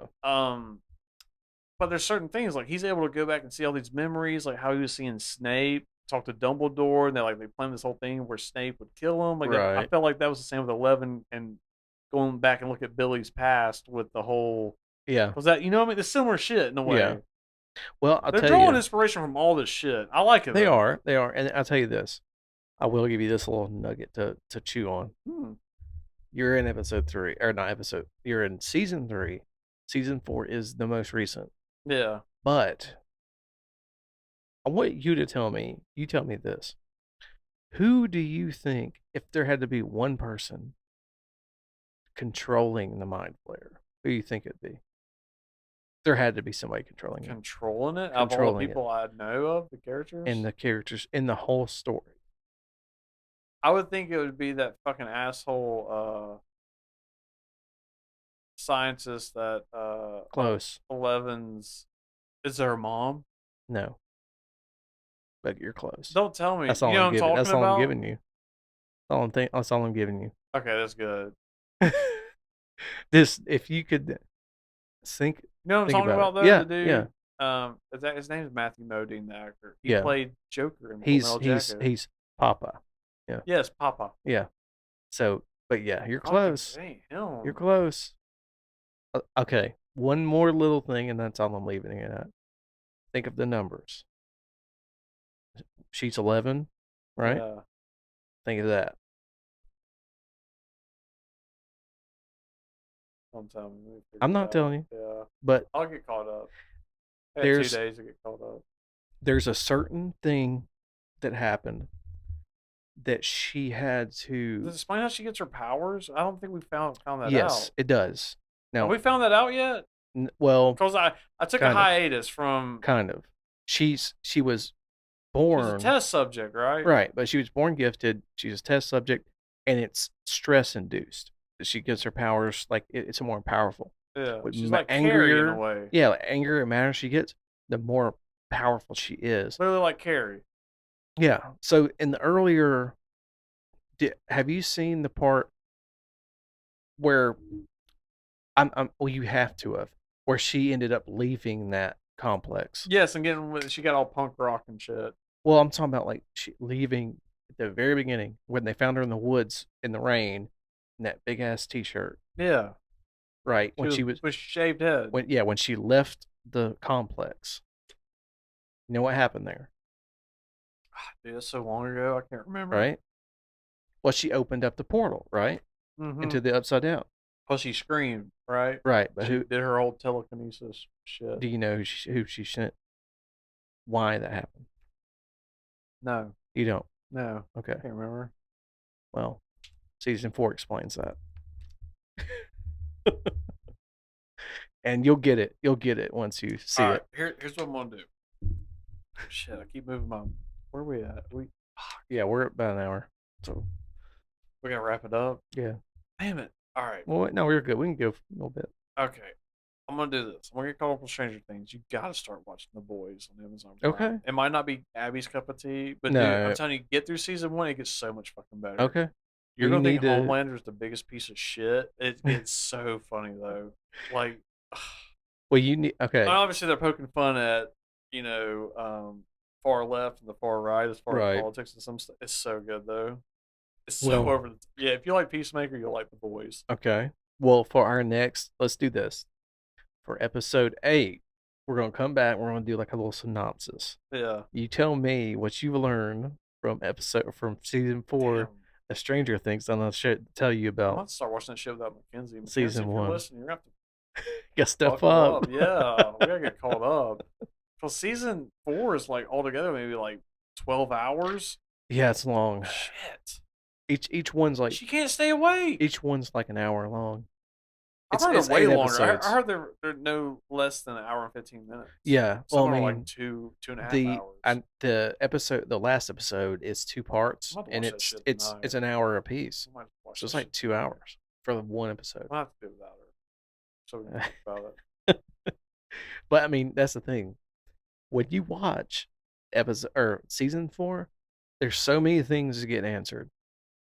But there's certain things like he's able to go back and see all these memories, like how he was seeing Snape talk to Dumbledore, and they planned this whole thing where Snape would kill him. Like I Right. felt like that was the same with 11, and going back and look at Billy's past with the whole Yeah. was that I mean, the similar shit in a way. Yeah. Well, I'll They're tell drawing you, inspiration from all this shit. I like it they though. are. They are. And I'll tell you this. I will give you this little nugget to chew on. You're in episode 3, or not episode. You're in season 3. Season 4 is the most recent. Yeah. But I want you to tell me. You tell me this. Who do you think, if there had to be one person controlling the mind flare, who do you think it'd be? There had to be somebody controlling it. Controlling it? Out of all the Controlling it. people I know of, the characters? And the characters in the whole story. I would think it would be that fucking asshole scientist that Close. 11's is her mom? No. But you're close. Don't tell me. That's all You know I'm what I'm giving. talking That's all about? I'm giving you. That's all I'm giving you. Okay, that's good. This, if you could think, You know what I'm think talking about about though? it. Yeah, The dude. yeah, His name is Matthew Modine, the actor. He yeah. played Joker in Full He's Metal he's Jacket. he's Papa. Yeah, Yes, Papa. yeah. So, but yeah, you're Fucking close. dang, him. You're close. Okay, one more little thing, and that's all I'm leaving it at. Think of the numbers. She's 11, right? Yeah. Think of that. Don't tell me. Let me figure I'm it not out. telling you, Yeah. but I'll get caught up. I got 2 there's days to get caught up. there's a certain thing that happened that she had Does it to. explain how she gets her powers? I don't think we found that Yes, out. it does. Have Now, we found that out yet? well, Because I took a kind of, hiatus from. kind of. She was She was a born test subject, right? right, but she was born gifted. She's a test subject, and it's stress induced. She gets her powers like it's more powerful. Yeah. With She's like Carrie in a way. yeah, like anger and madder she gets, the more powerful she is. Literally like Carrie. Yeah. So in the earlier, have you seen the part where well, you have to have, where she ended up leaving that complex? Yes, and she got all punk rock and shit. Well, I'm talking about like she leaving at the very beginning when they found her in the woods in the rain in that big ass t-shirt. Yeah. Right. When she was with shaved head. when she left the complex. You know what happened there? Dude, that's so long ago. I can't remember. Right? Well, she opened up the portal, right? Into the upside down. Plus, she screamed, right? Right. But She who did her old telekinesis shit. do you know who she sent? Why that happened? No, You don't. no, Okay. I can't remember. Well, season 4 explains that. And you'll get it. You'll get it once you see All right, it. here's what I'm gonna do. Shit, I keep moving my. Where are we at? Yeah, we're at about an hour. So We gotta wrap it up. yeah. Damn it. All right. Well, no, we're good. We can go for a little bit. Okay. I'm gonna do this. I'm gonna get caught up with Stranger Things. You gotta start watching The Boys on Amazon Prime. Okay. It might not be Abby's cup of tea, but No. dude, I'm telling you, get through season 1, it gets so much fucking better. Okay. You're We gonna think need to. Homelander's the biggest piece of shit. It's so funny though. Like, Well, you need. Okay. obviously they're poking fun at far left and the far right as far as Right. politics and some stuff. It's so good though. It's so Well. over the yeah. If you like Peacemaker, you'll like The Boys. Okay. Well, for our next, let's do this. For episode 8, we're gonna come back. We're gonna do like a little synopsis. Yeah. You tell me what you've learned from season 4 Damn. of Stranger Things, and I'll tell you I'm about about to start watching that shit without Mackenzie. Mackenzie, season if you're 1. listening, you're gonna have to Get stuff buckle up. up. Yeah, we gotta get caught up. Cause season 4 is like altogether maybe like 12 hours. Yeah, it's long. Shit. Each one's like She can't stay awake. each one's like an hour long. I've heard It's they're way 8 longer. episodes. I heard they're no less than an hour and 15 minutes. Yeah. Some Well, I are mean, like two and a half hours. the last episode is 2 parts, I'm about to and watch that shit it's tonight. an hour apiece. I might watch So it's that like shit 2 tonight. hours for the one episode. I'll have to be without her, so we can talk about it. But I mean, that's the thing. When you watch episode or season 4, there's so many things to get answered.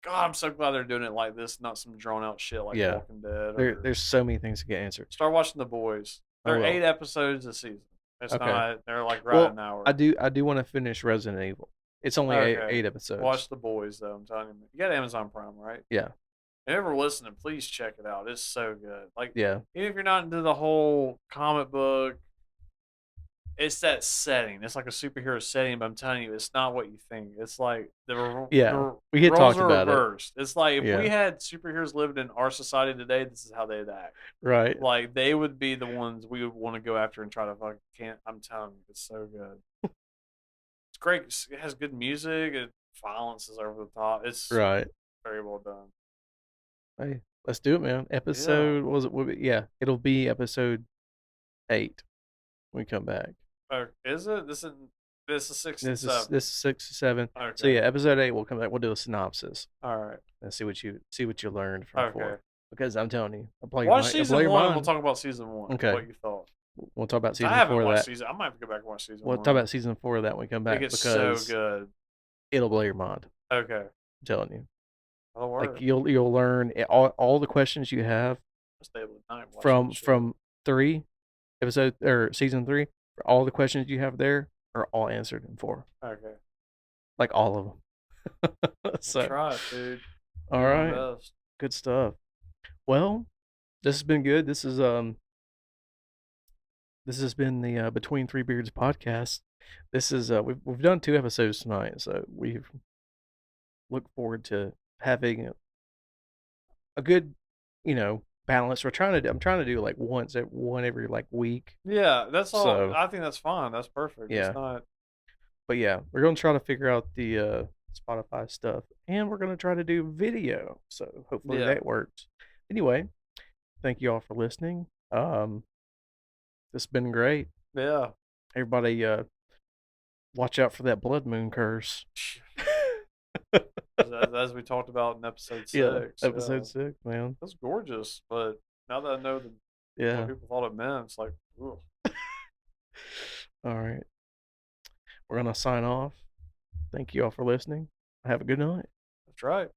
God, I'm so glad they're doing it like this, not some drawn out shit like Yeah. Walking Dead. There's so many things to get answered. Start watching The Boys. I They're will. 8 episodes a season. It's Okay. not. They're like right Well, an hour. I do want to finish Resident Evil. It's only Okay. 8 episodes. Watch The Boys though. I'm telling you. You got Amazon Prime, right? Yeah. If you're ever listening, please check it out. It's so good. Like, Yeah. even if you're not into the whole comic book, it's that setting. It's like a superhero setting, but I'm telling you, it's not what you think. It's like Yeah, we had roles talked are about it. reversed. It's like if Yeah. we had superheroes living in our society today, this is how they'd act. Right. Like they would be the ones we would want to go after and try to fucking can't. I'm telling you, it's so good. It's great. It has good music. Violence is over the top. It's Right. very well done. Hey, let's do it, man. Episode it'll be episode 8 when we come back. Is it? This is 6 and This 7. is 6 to 7. Okay. So yeah, episode 8 we'll come back. We'll do a synopsis All right. and see what you learned from Okay. 4. Because I'm telling you, I'll blow your Watch mind. season 1. We'll talk about season 1. Okay. What you thought. We'll talk about I season haven't 4 of watched that. season. I might have to go back and watch season We'll 1. talk about season 4 of that when we come I back think it's so because good. it'll blow your mind. Okay. I'm telling you. That'll work. Like you'll learn all the questions you have I'll stay up at night watching this shit. from 3 episode or season 3. All the questions you have there are all answered in 4. Okay. Like all of them. So, try it, dude. All Do my right. best. Good stuff. Well, this has been good. This has been the Between Three Beards podcast. This is we've done 2 episodes tonight, so we look forward to having a good, balance. I'm trying to do like one every like week. Yeah, that's all. So- I think that's fine. That's perfect. Yeah. It's not. But yeah, we're gonna try to figure out the Spotify stuff, and we're gonna try to do video. So hopefully Yeah. that works. Anyway, thank you all for listening. This has been great. Yeah. Everybody, watch out for that blood moon curse. As we talked about in episode 6. Yeah, episode 6, man. That's gorgeous, but now that I know what Yeah. people thought it meant, it's like, ugh. All right. We're gonna sign off. Thank you all for listening. Have a good night. That's right.